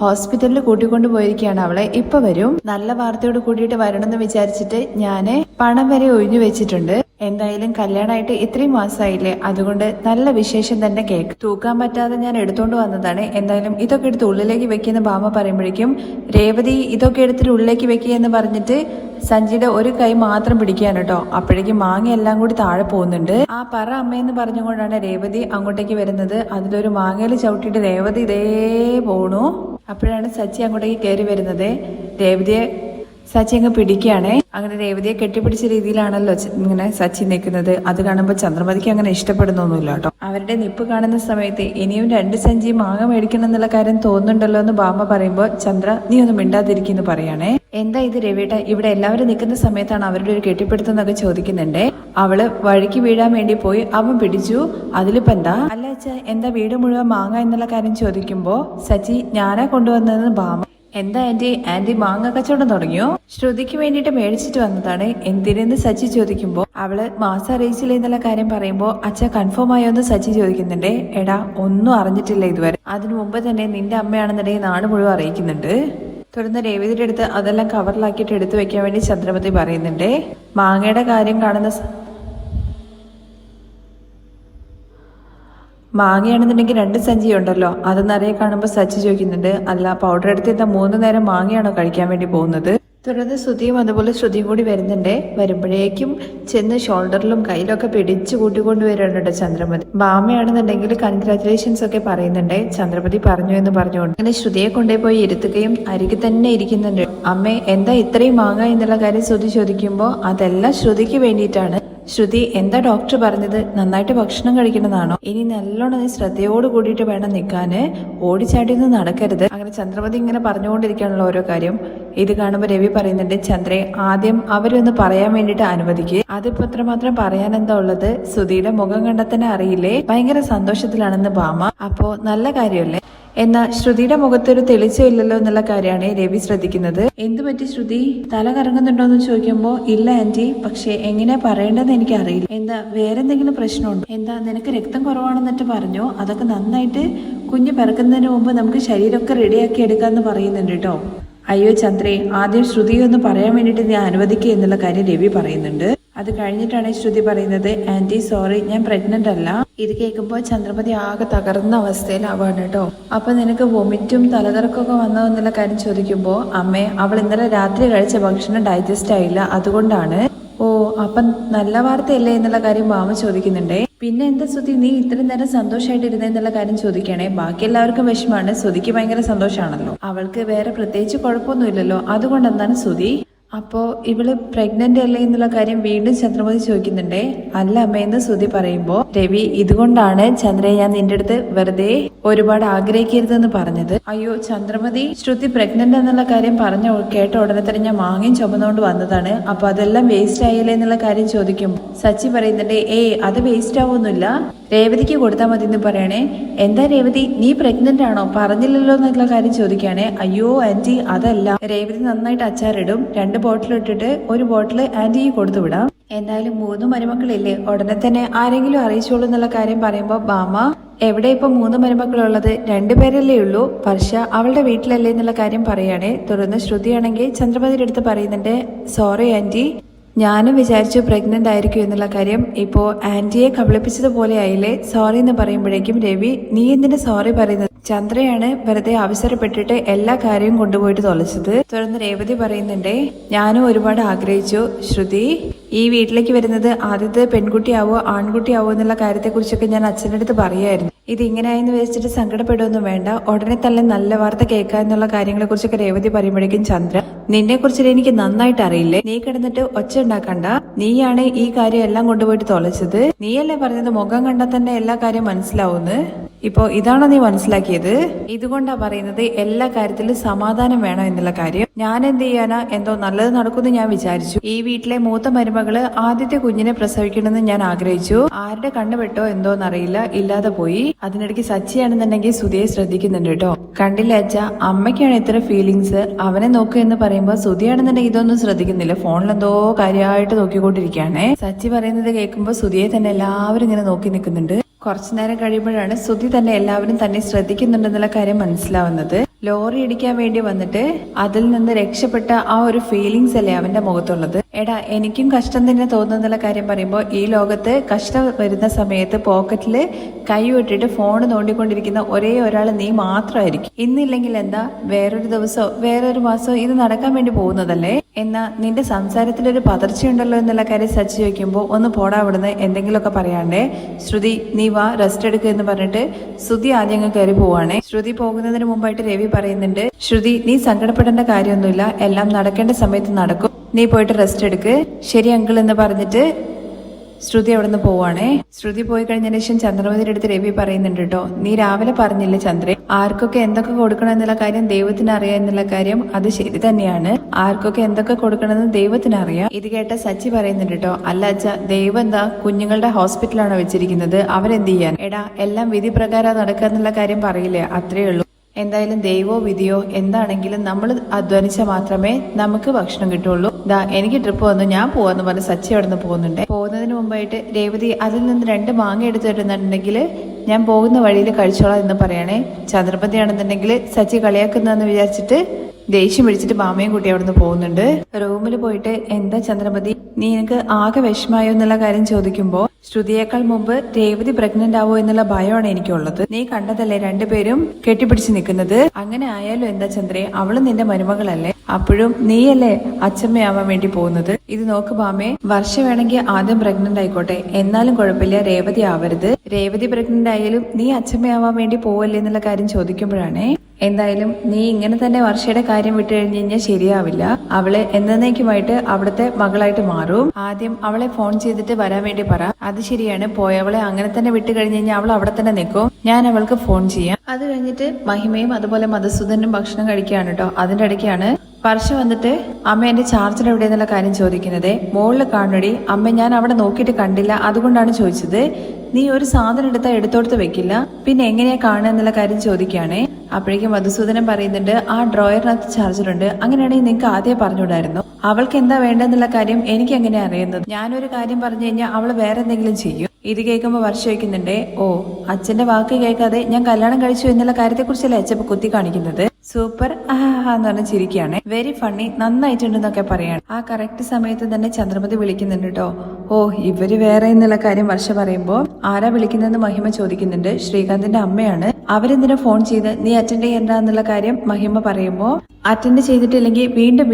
ഹോസ്പിറ്റലിൽ കൂട്ടിക്കൊണ്ടു പോയിരിക്കുകയാണ് അവളെ, ഇപ്പൊ വരും. നല്ല വാർത്തയോട് കൂടിയിട്ട് വരണമെന്ന് വിചാരിച്ചിട്ട് ഞാന് പണം വരെ ഒഴിഞ്ഞു വെച്ചിട്ടുണ്ട്. എന്തായാലും കല്യാണമായിട്ട് ഇത്രയും മാസമായില്ലേ, അതുകൊണ്ട് നല്ല വിശേഷം തന്നെ കേക്ക്. തൂക്കാൻ പറ്റാതെ ഞാൻ എടുത്തോണ്ട് വന്നതാണ്. എന്തായാലും ഇതൊക്കെ എടുത്ത് ഉള്ളിലേക്ക് വെക്കുന്ന ഭാമ പറയുമ്പോഴേക്കും രേവതി ഇതൊക്കെ എടുത്തിട്ട് ഉള്ളിലേക്ക് വെക്കുക എന്ന് പറഞ്ഞിട്ട് സഞ്ജിയുടെ ഒരു കൈ മാത്രം പിടിക്കുകയാണ് കേട്ടോ. അപ്പോഴേക്കും മാങ്ങ എല്ലാം കൂടി താഴെ പോകുന്നുണ്ട്. ആ പറ അമ്മയെന്ന് പറഞ്ഞുകൊണ്ടാണ് രേവതി അങ്ങോട്ടേക്ക് വരുന്നത്. അതിലൊരു മാങ്ങയിൽ ചവിട്ടിയിട്ട് രേവതി ഇതേ പോണു. അപ്പോഴാണ് സച്ചി അങ്ങോട്ടേക്ക് കയറി വരുന്നത്. രേവതിയെ സച്ചി അങ്ങ് പിടിക്കുകയാണേ. അങ്ങനെ രേവതിയെ കെട്ടിപ്പിടിച്ച രീതിയിലാണല്ലോ ഇങ്ങനെ സച്ചി നിൽക്കുന്നത്. അത് കാണുമ്പോൾ ചന്ദ്രമതിക്ക് അങ്ങനെ ഇഷ്ടപ്പെടുന്നൊന്നുമില്ല കേട്ടോ. അവരുടെ നിപ്പ് കാണുന്ന സമയത്ത് ഇനിയും 2 സഞ്ചി മാങ്ങ മേടിക്കണം എന്നുള്ള കാര്യം തോന്നുന്നുണ്ടല്ലോ എന്ന് ഭാമ പറയുമ്പോൾ ചന്ദ്ര നീ ഒന്ന് മിണ്ടാതിരിക്കുന്നു പറയാണേ. എന്താ ഇത് രവിയേട്ട, ഇവിടെ എല്ലാവരും നിൽക്കുന്ന സമയത്താണ് അവരുടെ ഒരു കെട്ടിപ്പിടുത്തം എന്നൊക്കെ ചോദിക്കുന്നുണ്ട്. അവള് വഴിക്ക് വീഴാൻ വേണ്ടി പോയി, അവൻ പിടിച്ചു, അതിലിപ്പോ എന്താ? അല്ല അച്ഛാ, എന്താ വീട് മുഴുവൻ മാങ്ങ എന്നുള്ള കാര്യം ചോദിക്കുമ്പോ സച്ചി ഞാനാ കൊണ്ടുവന്നതെന്ന് ഭാമ. എന്താ ആന്റി മാങ്ങ കച്ചവടം തുടങ്ങിയോ? ശ്രുതിക്ക് വേണ്ടിയിട്ട് മേടിച്ചിട്ട് വന്നതാണ്. എന്തിനെന്ന് സച്ചി ചോദിക്കുമ്പോ അവള് മാസം അറിയിച്ചില്ല എന്നുള്ള കാര്യം പറയുമ്പോ അച്ഛ കൺഫേം ആയോ എന്ന് സച്ചി ചോദിക്കുന്നുണ്ട്. എടാ ഒന്നും അറിഞ്ഞിട്ടില്ല ഇതുവരെ, അതിനു മുമ്പ് തന്നെ നിന്റെ അമ്മയാണെന്നുണ്ടെങ്കിൽ നാട് മുഴുവൻ അറിയിക്കുന്നുണ്ട്. തുടർന്ന് രേവതിയുടെ അടുത്ത് അതെല്ലാം കവറിലാക്കിയിട്ട് എടുത്തു വെക്കാൻ വേണ്ടി ചന്ദ്രമതി പറയുന്നുണ്ട്. മാങ്ങയുടെ കാര്യം കാണുന്ന മാങ്ങയാണെന്നുണ്ടെങ്കിൽ 2 സഞ്ചി ഉണ്ടല്ലോ, അത് നിറയെ കാണുമ്പോൾ സച്ചി ചോദിക്കുന്നുണ്ട്, അല്ല പൗഡർ എടുത്തിരുന്ന 3 നേരം മാങ്ങയാണോ കഴിക്കാൻ വേണ്ടി പോകുന്നത്? തുടർന്ന് ശ്രുതിയും അതുപോലെ ശ്രുതിയും കൂടി വരുന്നുണ്ട്. വരുമ്പോഴേക്കും ചെന്ന് ഷോൾഡറിലും കയ്യിലൊക്കെ പിടിച്ചു കൂട്ടിക്കൊണ്ടുവരുന്നുണ്ട് ചന്ദ്രമതി. ഭാമയാണെന്നുണ്ടെങ്കിൽ കൺഗ്രാറ്റുലേഷൻസ് ഒക്കെ പറയുന്നുണ്ട്. ചന്ദ്രമതി പറഞ്ഞു എന്ന് പറഞ്ഞുകൊണ്ട് അങ്ങനെ ശ്രുതിയെ കൊണ്ടുപോയി ഇരുത്തുകയും അരികിൽ തന്നെ ഇരിക്കുന്നുണ്ട്. അമ്മേ എന്താ ഇത്രയും മാങ്ങ എന്നുള്ള കാര്യം ശ്രുതി ചോദിക്കുമ്പോൾ അതെല്ലാം ശ്രുതിക്ക് വേണ്ടിയിട്ടാണ്. ശ്രുതി എന്താ ഡോക്ടർ പറഞ്ഞത്? നന്നായിട്ട് ഭക്ഷണം കഴിക്കണമെന്നാണോ? ഇനി നല്ലോണം ശ്രദ്ധയോട് കൂടിയിട്ട് വേണം നിൽക്കാന്, ഓടിച്ചാടിയൊന്നും നടക്കരുത്. അങ്ങനെ ചന്ദ്രമതി ഇങ്ങനെ പറഞ്ഞുകൊണ്ടിരിക്കാനുള്ള ഓരോ കാര്യം. ഇത് കാണുമ്പോൾ രവി പറയുന്നുണ്ട്, ചന്ദ്രേ ആദ്യം അവരൊന്ന് പറയാൻ വേണ്ടിയിട്ട് അനുവദിക്കുക. അതിപ്പോ എത്രമാത്രം പറയാൻ എന്താ ഉള്ളത്? ശ്രുതിയുടെ മുഖം കണ്ടാൽ തന്നെ അറിയില്ലേ ഭയങ്കര സന്തോഷത്തിലാണെന്ന് ഭാമ. അപ്പോ നല്ല കാര്യമല്ലേ? എന്നാ ശ്രുതിയുടെ മുഖത്തൊരു തെളിച്ചമില്ലല്ലോ എന്നുള്ള കാര്യമാണ് രവി ശ്രദ്ധിക്കുന്നത്. എന്തു പറ്റി ശ്രുതി, തല കറങ്ങുന്നുണ്ടോന്ന് ചോദിക്കുമ്പോ ഇല്ല ആന്റി, പക്ഷെ എങ്ങനെയാ പറയേണ്ടതെന്ന് എനിക്ക് അറിയില്ല. എന്താ വേറെ എന്തെങ്കിലും പ്രശ്നമുണ്ടോ? എന്താ നിനക്ക് രക്തം കുറവാണെന്നിട്ട് പറഞ്ഞോ? അതൊക്കെ നന്നായിട്ട് കുഞ്ഞ് പിറക്കുന്നതിന് മുമ്പ് നമുക്ക് ശരീരമൊക്കെ റെഡിയാക്കി എടുക്കാന്ന് പറയുന്നുണ്ട് കേട്ടോ. അയ്യോ ചന്ദ്രേ, ആദ്യം ശ്രുതിയെ ഒന്ന് പറയാൻ വേണ്ടിയിട്ട് ഞാൻ അനുവദിക്കുക എന്നുള്ള കാര്യം രവി പറയുന്നുണ്ട്. അത് കഴിഞ്ഞിട്ടാണ് ശ്രുതി പറയുന്നത്, ആന്റി സോറി, ഞാൻ പ്രഗ്നന്റ് അല്ല. ഇത് കേൾക്കുമ്പോൾ ചന്ദ്രമതി ആകെ തകർന്ന അവസ്ഥയിലാവാണ് കേട്ടോ. അപ്പൊ നിനക്ക് വൊമിറ്റും തലകറക്കൊക്കെ വന്നോ എന്നുള്ള കാര്യം ചോദിക്കുമ്പോ അമ്മേ അവൾ ഇന്നലെ രാത്രി കഴിച്ച ഭക്ഷണം ഡൈജസ്റ്റ് ആയില്ല, അതുകൊണ്ടാണ്. ഓ അപ്പം നല്ല വാർത്തയല്ലേ എന്നുള്ള കാര്യം മാമ ചോദിക്കുന്നുണ്ടേ. പിന്നെ എന്താ ശ്രുതി നീ ഇത്രയും നേരം സന്തോഷമായിട്ടിരുന്ന എന്നുള്ള കാര്യം ചോദിക്കണേ. ബാക്കി എല്ലാവർക്കും വിഷമാണ്, ശ്രുതിക്ക് ഭയങ്കര സന്തോഷമാണല്ലോ. അവൾക്ക് വേറെ പ്രത്യേകിച്ച് കുഴപ്പമൊന്നുമില്ലല്ലോ, അതുകൊണ്ടെന്താണ് ശ്രുതി? അപ്പോ ഇവള് പ്രഗ്നന്റ് അല്ലേ എന്നുള്ള കാര്യം വീണ്ടും ചന്ദ്രമതി ചോദിക്കുന്നുണ്ടേ. അല്ല അമ്മയെന്ന് ശ്രുതി പറയുമ്പോ രവി ഇതുകൊണ്ടാണ് ചന്ദ്രയെ ഞാൻ നിന്റെ അടുത്ത് വെറുതെ ഒരുപാട് ആഗ്രഹിക്കരുതെന്ന് പറഞ്ഞത്. അയ്യോ ചന്ദ്രമതി, ശ്രുതി പ്രഗ്നന്റ് എന്നുള്ള കാര്യം കേട്ട ഉടനെ തന്നെ ഞാൻ മാങ്ങയും ചുമന്നുകൊണ്ട് വന്നതാണ്. അപ്പൊ അതെല്ലാം വേസ്റ്റ് ആയില്ലേ എന്നുള്ള കാര്യം ചോദിക്കും. സച്ചി പറയുന്നുണ്ട്, അത് വേസ്റ്റ് ആവൊന്നുമില്ല, രേവതിക്ക് കൊടുത്താൽ മതി എന്ന് പറയണേ. എന്താ രേവതി നീ പ്രഗ്നന്റ് ആണോ? പറഞ്ഞില്ലല്ലോ എന്നുള്ള കാര്യം ചോദിക്കുകയാണേ. അയ്യോ ആന്റി അതല്ല, രേവതി നന്നായിട്ട് അച്ചാറിടും, 2 ബോട്ടിൽ ഇട്ടിട്ട് 1 ബോട്ടിൽ ആന്റിക്ക് കൊടുത്തു വിടാം. എന്തായാലും 3 മരുമക്കളില്ലേ, ഉടനെ തന്നെ ആരെങ്കിലും അറിയിച്ചോളൂ എന്നുള്ള കാര്യം പറയുമ്പോ ഭാമ എവിടെ ഇപ്പൊ 3 മരുമക്കളുള്ളത്? 2 പേരല്ലേ ഉള്ളൂ, വർഷ അവളുടെ വീട്ടിലല്ലേ എന്നുള്ള കാര്യം പറയുകയാണേ. തുടർന്ന് ശ്രുതിയാണെങ്കിൽ ചന്ദ്രമതിയുടെ അടുത്ത് പറയുന്നുണ്ട്, സോറി ആന്റി, ഞാനും വിചാരിച്ചു പ്രഗ്നന്റ് ആയിരിക്കും എന്നുള്ള കാര്യം. ഇപ്പോ ആന്റിയെ കബളിപ്പിച്ചതുപോലെ ആയില്ലേ, സോറി എന്ന് പറയുമ്പോഴേക്കും രവി നീ എന്തിനാ സോറി പറയുന്നത്? ചന്ദ്രയാണ് വെറുതെ അവസരപ്പെട്ടിട്ട് എല്ലാ കാര്യവും കൊണ്ടുപോയിട്ട് തൊലച്ചത്. തുടർന്ന് രേവതി പറയുന്നുണ്ടേ, ഞാനും ഒരുപാട് ആഗ്രഹിച്ചു ശ്രുതി ഈ വീട്ടിലേക്ക് വരുന്നത് ആദ്യത്തെ പെൺകുട്ടിയാവോ ആൺകുട്ടിയാവോ എന്നുള്ള കാര്യത്തെക്കുറിച്ചൊക്കെ ഞാൻ അച്ഛൻ്റെ അടുത്ത് പറയായിരുന്നു. ഇത് ഇങ്ങനെയായെന്ന് വെച്ചിട്ട് സങ്കടപ്പെടുകയൊന്നും വേണ്ട, ഉടനെ തന്നെ നല്ല വാർത്ത കേൾക്കുക എന്നുള്ള കാര്യങ്ങളെ കുറിച്ചൊക്കെ രേവതി പറയുമ്പോഴേക്കും ചന്ദ്ര നിന്നെ കുറിച്ചിട്ട് എനിക്ക് നന്നായിട്ട് അറിയില്ലേ, നീ കിടന്നിട്ട് ഒച്ച ഉണ്ടാക്കണ്ട, നീയാണ് ഈ കാര്യം എല്ലാം കൊണ്ടുപോയിട്ട് തൊലച്ചത്, നീയല്ലേ പറഞ്ഞത് മുഖം കണ്ടാൽ തന്നെ എല്ലാ കാര്യം മനസ്സിലാവുന്ന്. ഇപ്പോ ഇതാണോ നീ മനസ്സിലാക്കിയത്? ഇതുകൊണ്ടാ പറയുന്നത് എല്ലാ കാര്യത്തിലും സമാധാനം വേണം എന്നുള്ള കാര്യം. ഞാൻ എന്ത് ചെയ്യാനാ, എന്തോ നല്ലത് നടക്കുമെന്ന് ഞാൻ വിചാരിച്ചു. ഈ വീട്ടിലെ മൂത്ത മരുമകള് ആദ്യത്തെ കുഞ്ഞിനെ പ്രസവിക്കണമെന്ന് ഞാൻ ആഗ്രഹിച്ചു. ആരുടെ കണ്ണുപെട്ടോ എന്തോന്നറിയില്ല, ഇല്ലാതെ പോയി. അതിനിടയ്ക്ക് സച്ചിയാണെന്നുണ്ടെങ്കിൽ സുധിയെ ശ്രദ്ധിക്കുന്നുണ്ട് കേട്ടോ. കണ്ടില്ല അച്ഛ, അമ്മയ്ക്കാണ് ഇത്ര ഫീലിങ്സ്, അവനെ നോക്കുക എന്ന് പറയുമ്പോ സുധിയാണെന്നുണ്ടെങ്കിൽ ഇതൊന്നും ശ്രദ്ധിക്കുന്നില്ല, ഫോണിലെന്തോ കാര്യമായിട്ട് നോക്കിക്കൊണ്ടിരിക്കുകയാണേ. സച്ചി പറയുന്നത് കേൾക്കുമ്പോ സുധിയെ തന്നെ എല്ലാവരും ഇങ്ങനെ നോക്കി നിൽക്കുന്നുണ്ട്. കുറച്ചു നേരം കഴിയുമ്പോഴാണ് സുധി തന്നെ എല്ലാവരും തന്നെ ശ്രദ്ധിക്കുന്നുണ്ടെന്നുള്ള കാര്യം മനസ്സിലാവുന്നത്. ലോറി ഇടിക്കാൻ വേണ്ടി വന്നിട്ട് അതിൽ നിന്ന് രക്ഷപ്പെട്ട ആ ഒരു ഫീലിങ്സ് അല്ലേ അവന്റെ മുഖത്തുള്ളത്. എടാ, എനിക്കും കഷ്ടം തന്നെ തോന്നുന്നുള്ള കാര്യം പറയുമ്പോൾ ഈ ലോകത്ത് കഷ്ടം വരുന്ന സമയത്ത് പോക്കറ്റില് കൈ വിട്ടിട്ട് ഫോൺ നോണ്ടിക്കൊണ്ടിരിക്കുന്ന ഒരേ ഒരാൾ നീ മാത്രമായിരിക്കും. ഇന്നില്ലെങ്കിൽ എന്താ, വേറൊരു ദിവസമോ വേറൊരു മാസമോ ഇത് നടക്കാൻ വേണ്ടി പോകുന്നതല്ലേ. എന്നാ നിന്റെ സംസാരത്തിലൊരു പതർച്ചയുണ്ടല്ലോ എന്നുള്ള കാര്യം സച്ചി ചോദിക്കുമ്പോൾ ഒന്ന് പോടാ അവിടുന്ന്, എന്തെങ്കിലുമൊക്കെ പറയാണ്ടേ. ശ്രുതി നീ വാ, റെസ്റ്റ് എടുക്കുക എന്ന് പറഞ്ഞിട്ട് ശ്രുതി ആദ്യം അങ്ങ് കയറി പോവാണേ. ശ്രുതി പോകുന്നതിന് മുമ്പായിട്ട് രവി പറയുന്നുണ്ട്, ശ്രുതി നീ സങ്കടപ്പെടേണ്ട കാര്യമൊന്നുമില്ല, എല്ലാം നടക്കേണ്ട സമയത്ത് നടക്കും, നീ പോയിട്ട് റെസ്റ്റ് എടുക്ക്. ശരി അങ്കിൾ എന്ന് പറഞ്ഞിട്ട് ശ്രുതി അവിടെ നിന്ന് പോവാണേ. ശ്രുതി പോയി കഴിഞ്ഞതിന് ശേഷം ചന്ദ്രമതിയുടെ അടുത്ത് രവി പറയുന്നുണ്ട് കേട്ടോ, നീ രാവിലെ പറഞ്ഞില്ലേ ചന്ദ്രൻ, ആർക്കൊക്കെ എന്തൊക്കെ കൊടുക്കണം എന്നുള്ള കാര്യം ദൈവത്തിന് അറിയാം എന്നുള്ള കാര്യം, അത് ശരി തന്നെയാണ്. ആർക്കൊക്കെ എന്തൊക്കെ കൊടുക്കണമെന്ന് ദൈവത്തിന് അറിയാം. ഇത് കേട്ട സച്ചി പറയുന്നുണ്ട് കേട്ടോ, അല്ല അച്ഛ, ദൈവം എന്താ കുഞ്ഞുങ്ങളുടെ ഹോസ്പിറ്റലാണോ വെച്ചിരിക്കുന്നത്, അവരെന്ത് ചെയ്യാൻ? എടാ, എല്ലാം വിധി പ്രകാരം നടക്കുക എന്നുള്ള കാര്യം പറയില്ലേ, അത്രേ ഉള്ളൂ. എന്തായാലും ദൈവോ വിധിയോ എന്താണെങ്കിലും നമ്മൾ അധ്വാനിച്ചാൽ മാത്രമേ നമുക്ക് ഭക്ഷണം കിട്ടുള്ളൂ. എനിക്ക് ട്രിപ്പ് വന്നു, ഞാൻ പോവാന്ന് പറഞ്ഞ് സച്ചി അവിടെ നിന്ന് പോകുന്നുണ്ട്. പോകുന്നതിന് മുമ്പായിട്ട് രേവതി അതിൽ നിന്ന് 2 മാങ്ങ എടുത്തു തരുന്നുണ്ടെങ്കിൽ ഞാൻ പോകുന്ന വഴിയിൽ കഴിച്ചോളാം എന്ന് പറയണേ. ചന്ദ്രപതിയാണെന്നുണ്ടെങ്കിൽ സച്ചി കളിയാക്കുന്നതെന്ന് വിചാരിച്ചിട്ട് ദേഷ്യം പിടിച്ചിട്ട് മാമയും കുട്ടി അവിടെ നിന്ന് പോകുന്നുണ്ട്. റൂമിൽ പോയിട്ട് എന്താ ചന്ദ്രമതി, നീ എനിക്ക് ആകെ വിഷമായോ എന്നുള്ള കാര്യം ചോദിക്കുമ്പോ ശ്രുതിയേക്കാൾ മുമ്പ് രേവതി പ്രഗ്നന്റ് ആവോ എന്നുള്ള ഭയമാണ് എനിക്കുള്ളത്. നീ കണ്ടതല്ലേ രണ്ടുപേരും കെട്ടിപ്പിടിച്ച് നിൽക്കുന്നത്. അങ്ങനെ ആയാലും എന്താ ചന്ദ്രേ, അവള് നിന്റെ മരുമകളല്ലേ, അപ്പോഴും നീയല്ലേ അച്ഛമ്മയാവാൻ വേണ്ടി പോകുന്നത്. ഇത് നോക്ക് ബാമേ, വർഷ വേണമെങ്കിൽ ആദ്യം പ്രഗ്നന്റ് ആയിക്കോട്ടെ, എന്നാലും കുഴപ്പമില്ല, രേവതി ആവരുത്. രേവതി പ്രഗ്നന്റ് ആയാലും നീ അച്ഛമ്മയാവാൻ വേണ്ടി പോവല്ലേ എന്നുള്ള കാര്യം ചോദിക്കുമ്പോഴാണേ, എന്തായാലും നീ ഇങ്ങനെ തന്നെ വർഷയുടെ കാര്യം വിട്ടു കഴിഞ്ഞു കഴിഞ്ഞാൽ ശരിയാവില്ല. അവള് എന്നേക്കുമായിട്ട് അവിടുത്തെ മകളായിട്ട് മാറും. ആദ്യം അവളെ ഫോൺ ചെയ്തിട്ട് വരാൻ വേണ്ടി പറ. അത് ശരിയാണ്, പോയവളെ അങ്ങനെ തന്നെ വിട്ടു കഴിഞ്ഞു കഴിഞ്ഞാൽ അവൾ അവിടെ തന്നെ നിൽക്കും. ഞാൻ അവൾക്ക് ഫോൺ ചെയ്യാം. അത് കഴിഞ്ഞിട്ട് മഹിമയും അതുപോലെ മധുസൂദനും ഭക്ഷണം കഴിക്കുകയാണ് കേട്ടോ. അതിന്റെ ഇടയ്ക്കാണ് വർഷ വന്നിട്ട് അമ്മ എന്റെ ചാർജർ എവിടെയെന്നുള്ള കാര്യം ചോദിക്കുന്നത്. മോളിൽ കാണടി. അമ്മ ഞാൻ അവിടെ നോക്കിയിട്ട് കണ്ടില്ല, അതുകൊണ്ടാണ് ചോദിച്ചത്. നീ ഒരു സാധനം എടുത്താൽ എടുത്തോടുത്ത് വെക്കില്ല, പിന്നെ എങ്ങനെയാ കാണുക എന്നുള്ള കാര്യം ചോദിക്കുകയാണേ. അപ്പോഴേക്കും മധുസൂദനൻ പറയുന്നുണ്ട്, ആ ഡ്രോയറിനകത്ത് ചാർജർ ഉണ്ട്, അങ്ങനെയാണെങ്കിൽ നിങ്ങൾക്ക് ആദ്യം പറഞ്ഞുകൂടായിരുന്നു. അവൾക്ക് എന്താ വേണ്ടെന്നുള്ള കാര്യം എനിക്ക് എങ്ങനെ അറിയുന്നത്? ഞാനൊരു കാര്യം പറഞ്ഞു കഴിഞ്ഞാൽ അവൾ വേറെ എന്തെങ്കിലും ചെയ്യും. ഇത് കേൾക്കുമ്പോൾ വർഷ വയ്ക്കുന്നുണ്ടേ, ഓ അച്ഛന്റെ വാക്ക് കേൾക്കാതെ ഞാൻ കല്യാണം കഴിച്ചു എന്നുള്ള കാര്യത്തെ കുറിച്ചല്ലേ അച്ഛൻ കുത്തി കാണിക്കുന്നത്. സൂപ്പർ എന്ന് പറഞ്ഞ് ചിരിക്കുകയാണ്. വെരി ഫണ്ണി, നന്നായിട്ടുണ്ടെന്നൊക്കെ പറയാണ്. ആ കറക്റ്റ് സമയത്ത് തന്നെ ചന്ദ്രമതി വിളിക്കുന്നുണ്ട് കേട്ടോ. ഓ ഇവര് വേറെ എന്നുള്ള കാര്യം വർഷ പറയുമ്പോ ആരാ വിളിക്കുന്നതെന്ന് മഹിമ ചോദിക്കുന്നുണ്ട്. ശ്രീകാന്തിന്റെ അമ്മയാണ്. അവരെന്തിനാ ഫോൺ ചെയ്ത് നീ അറ്റൻഡ് ചെയ്യണ്ട എന്നുള്ള കാര്യം മഹിമ പറയുമ്പോ, അറ്റൻഡ് ചെയ്തിട്ടില്ലെങ്കിൽ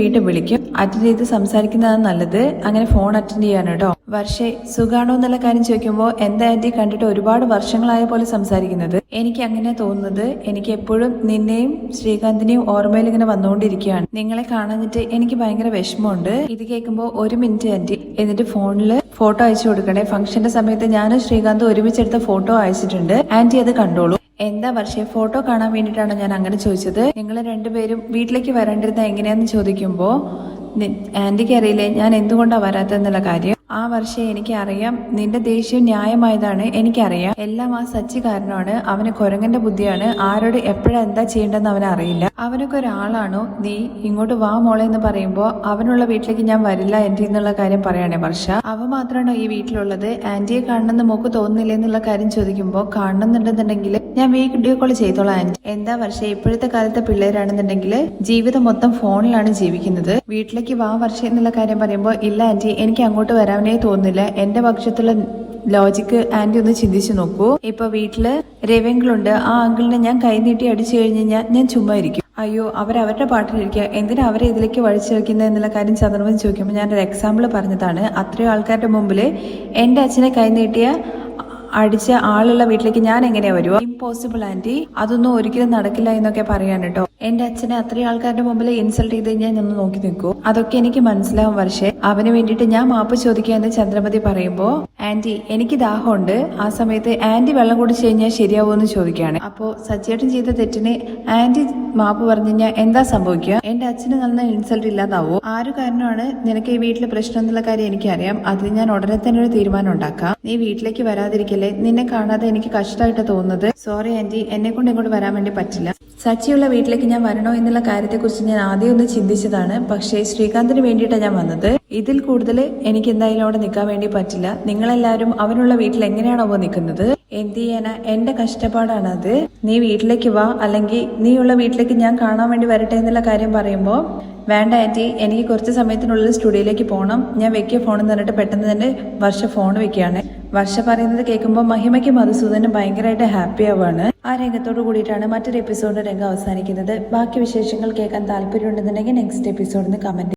വീണ്ടും വിളിക്കും, അറ്റൻഡ് ചെയ്ത് സംസാരിക്കുന്നതാണ് നല്ലത്, അങ്ങനെ ഫോൺ അറ്റൻഡ് ചെയ്യാൻ കേട്ടോ. വർഷേ സുഖാണോ എന്നുള്ള കാര്യം ചോദിക്കുമ്പോ, എന്താ ആന്റി കണ്ടിട്ട് ഒരുപാട് വർഷങ്ങളായ പോലെ സംസാരിക്കുന്നത്? എനിക്ക് അങ്ങനെ തോന്നുന്നത്, എനിക്ക് എപ്പോഴും നിന്നെയും ശ്രീകാന്തിനെയും ഓർമ്മയിൽ ഇങ്ങനെ വന്നുകൊണ്ടിരിക്കുകയാണ്. നിങ്ങളെ കാണാഞ്ഞിട്ട് എനിക്ക് ഭയങ്കര വിഷമമുണ്ട്. ഇത് കേൾക്കുമ്പോ, 1 മിനിറ്റ് ആന്റി, എന്നിട്ട് ഫോണില് ഫോട്ടോ അയച്ചു കൊടുക്കണേ. ഫംഗ്ഷന്റെ സമയത്ത് ഞാനും ശ്രീകാന്ത് ഒരുമിച്ചെടുത്ത ഫോട്ടോ അയച്ചിട്ടുണ്ട്, ആന്റി അത് കണ്ടോളൂ. എന്താ വർഷേ, ഫോട്ടോ കാണാൻ വേണ്ടിയിട്ടാണ് ഞാൻ അങ്ങനെ ചോദിച്ചത്. നിങ്ങൾ രണ്ടുപേരും വീട്ടിലേക്ക് വരേണ്ടിരുന്ന എങ്ങനെയാന്ന് ചോദിക്കുമ്പോ, ആന്റിക്ക് അറിയില്ലേ ഞാൻ എന്തുകൊണ്ടാ വരാത്തെന്നുള്ള കാര്യം. ആ വർഷം എനിക്കറിയാം, നിന്റെ ദേഷ്യം ന്യായമായതാണ്, എനിക്കറിയാം. എല്ലാം ആ സച്ചി കാരണമാണ്. അവന് കുരങ്ങന്റെ ബുദ്ധിയാണ്, ആരോട് എപ്പോഴാ എന്താ ചെയ്യേണ്ടെന്ന് അവന് അറിയില്ല. അവനൊക്കെ ഒരാളാണോ? നീ ഇങ്ങോട്ട് വാ മോളെ എന്ന് പറയുമ്പോ, അവനുള്ള വീട്ടിലേക്ക് ഞാൻ വരില്ല ആന്റി എന്നുള്ള കാര്യം പറയണേ വർഷ. അവ മാത്രമാണോ ഈ വീട്ടിലുള്ളത്? ആന്റിയെ കാണണമെന്ന് മോക്ക് തോന്നുന്നില്ല എന്നുള്ള കാര്യം ചോദിക്കുമ്പോ, കാണുന്നുണ്ടെന്നുണ്ടെങ്കിൽ ഞാൻ വീഡിയോ കോൾ ചെയ്തോളാം ആന്റി. എന്താ വർഷ, ഇപ്പോഴത്തെ കാലത്തെ പിള്ളേരാണെന്നുണ്ടെങ്കിൽ ജീവിതം മൊത്തം ഫോണിലാണ് ജീവിക്കുന്നത്. വീട്ടിലേക്ക് വാ വർഷ എന്നുള്ള കാര്യം പറയുമ്പോ, ഇല്ല ആന്റി എനിക്ക് അങ്ങോട്ട് വരാനേ തോന്നുന്നില്ല. എന്റെ പക്ഷത്തുള്ള ലോജിക്ക് ആന്റി ഒന്ന് ചിന്തിച്ചു നോക്കൂ. ഇപ്പൊ വീട്ടില് രവികളുണ്ട്, ആ അങ്കിളിനെ ഞാൻ കൈനീട്ടി അടിച്ചു കഴിഞ്ഞാൽ ഞാൻ ചുമ്മാ ഇരിക്കും. അയ്യോ അവരവരുടെ പാട്ടിലിരിക്കുക, എന്തിനാ അവരെ ഇതിലേക്ക് വഴിച്ചിരിക്കുന്നത് എന്നുള്ള കാര്യം ചന്ദ്രമതി ചോദിക്കുമ്പോൾ ഞാനൊരു എക്സാമ്പിൾ പറഞ്ഞതാണ്. അത്രയും ആൾക്കാരുടെ മുമ്പില് എന്റെ അച്ഛനെ കൈനീട്ടിയ അടിച്ച ആളുള്ള വീട്ടിലേക്ക് ഞാൻ എങ്ങനെയാ വരുവോ? ഇമ്പോസിബിൾ ആന്റി, അതൊന്നും ഒരിക്കലും നടക്കില്ല എന്നൊക്കെ പറയാൻ കേട്ടോ. എന്റെ അച്ഛനെ അത്രയും ആൾക്കാരുടെ മുമ്പിൽ ഇൻസൾട്ട് ചെയ്ത് ഞാൻ ഒന്ന് നോക്കി നിൽക്കൂ? അതൊക്കെ എനിക്ക് മനസ്സിലാവും വർഷേ. അവന് വേണ്ടിയിട്ട് ഞാൻ മാപ്പ് ചോദിക്കുക എന്ന് ചന്ദ്രമതി പറയുമ്പോ, ആന്റി എനിക്ക് ദാഹമുണ്ട്. ആ സമയത്ത് ആന്റി വെള്ളം കുടിച്ചു കഴിഞ്ഞാൽ ശരിയാവുമെന്ന് ചോദിക്കുകയാണ്. അപ്പോ സച്ചേട്ടൻ ചെയ്ത തെറ്റിന് ആന്റി മാപ്പ് പറഞ്ഞു കഴിഞ്ഞാൽ എന്താ സംഭവിക്കുക? എന്റെ അച്ഛന് നല്ല ഇൻസൾട്ട് ഇല്ലാതാവോ? ആരു കാരണമാണ് നിനക്ക് ഈ വീട്ടിലെ പ്രശ്നം എന്നുള്ള കാര്യം എനിക്കറിയാം. അതിന് ഞാൻ ഉടനെ തന്നെ ഒരു തീരുമാനം ഉണ്ടാക്കാം. നീ വീട്ടിലേക്ക് വരാതിരിക്കല്ലേ? നിന്നെ കാണാതെ എനിക്ക് കഷ്ടമായിട്ട് തോന്നുന്നത്. സോറി ആന്റി, എന്നെ കൊണ്ട് ഇങ്ങോട്ട് വരാൻ വേണ്ടി പറ്റില്ല. സച്ചിയുള്ള വീട്ടിലേക്ക് ഞാൻ വരണോ എന്നുള്ള കാര്യത്തെക്കുറിച്ച് ഞാൻ ആദ്യം ഒന്ന് ചിന്തിച്ചതാണ്. പക്ഷേ ശ്രീകാന്തിന് വേണ്ടിയിട്ടാണ് ഞാൻ വന്നത്. ഇതിൽ കൂടുതൽ എനിക്ക് എന്തായാലും അവിടെ നിൽക്കാൻ വേണ്ടി പറ്റില്ല. നിങ്ങളെല്ലാവരും അവനുള്ള വീട്ടിൽ എങ്ങനെയാണോ നിൽക്കുന്നത്? എന്ത് ചെയ്യാനാ, എന്റെ കഷ്ടപ്പാടാണ് അത്. നീ വീട്ടിലേക്ക് വാ, അല്ലെങ്കിൽ നീയുള്ള വീട്ടിലേക്ക് ഞാൻ കാണാൻ വേണ്ടി വരട്ടെ എന്നുള്ള കാര്യം പറയുമ്പോൾ, വേണ്ട ആന്റി, എനിക്ക് കുറച്ച് സമയത്തിനുള്ളിൽ സ്റ്റുഡിയോയിലേക്ക് പോകണം. ഞാൻ വെക്കിയ ഫോണെന്ന് പറഞ്ഞിട്ട് പെട്ടെന്ന് തന്നെ വർഷ ഫോൺ വെക്കുകയാണ്. വർഷ പറയുന്നത് കേൾക്കുമ്പോൾ മഹിമയ്ക്കും മധുസൂദനും ഭയങ്കരമായിട്ട് ഹാപ്പി ആവുകയാണ്. ആ രംഗത്തോട് കൂടിയിട്ടാണ് മറ്റൊരു എപ്പിസോഡിന്റെ രംഗം അവസാനിക്കുന്നത്. ബാക്കി വിശേഷങ്ങൾ കേൾക്കാൻ താല്പര്യമുണ്ടെന്നുണ്ടെങ്കിൽ നെക്സ്റ്റ് എപ്പിസോഡിന് കമന്റ്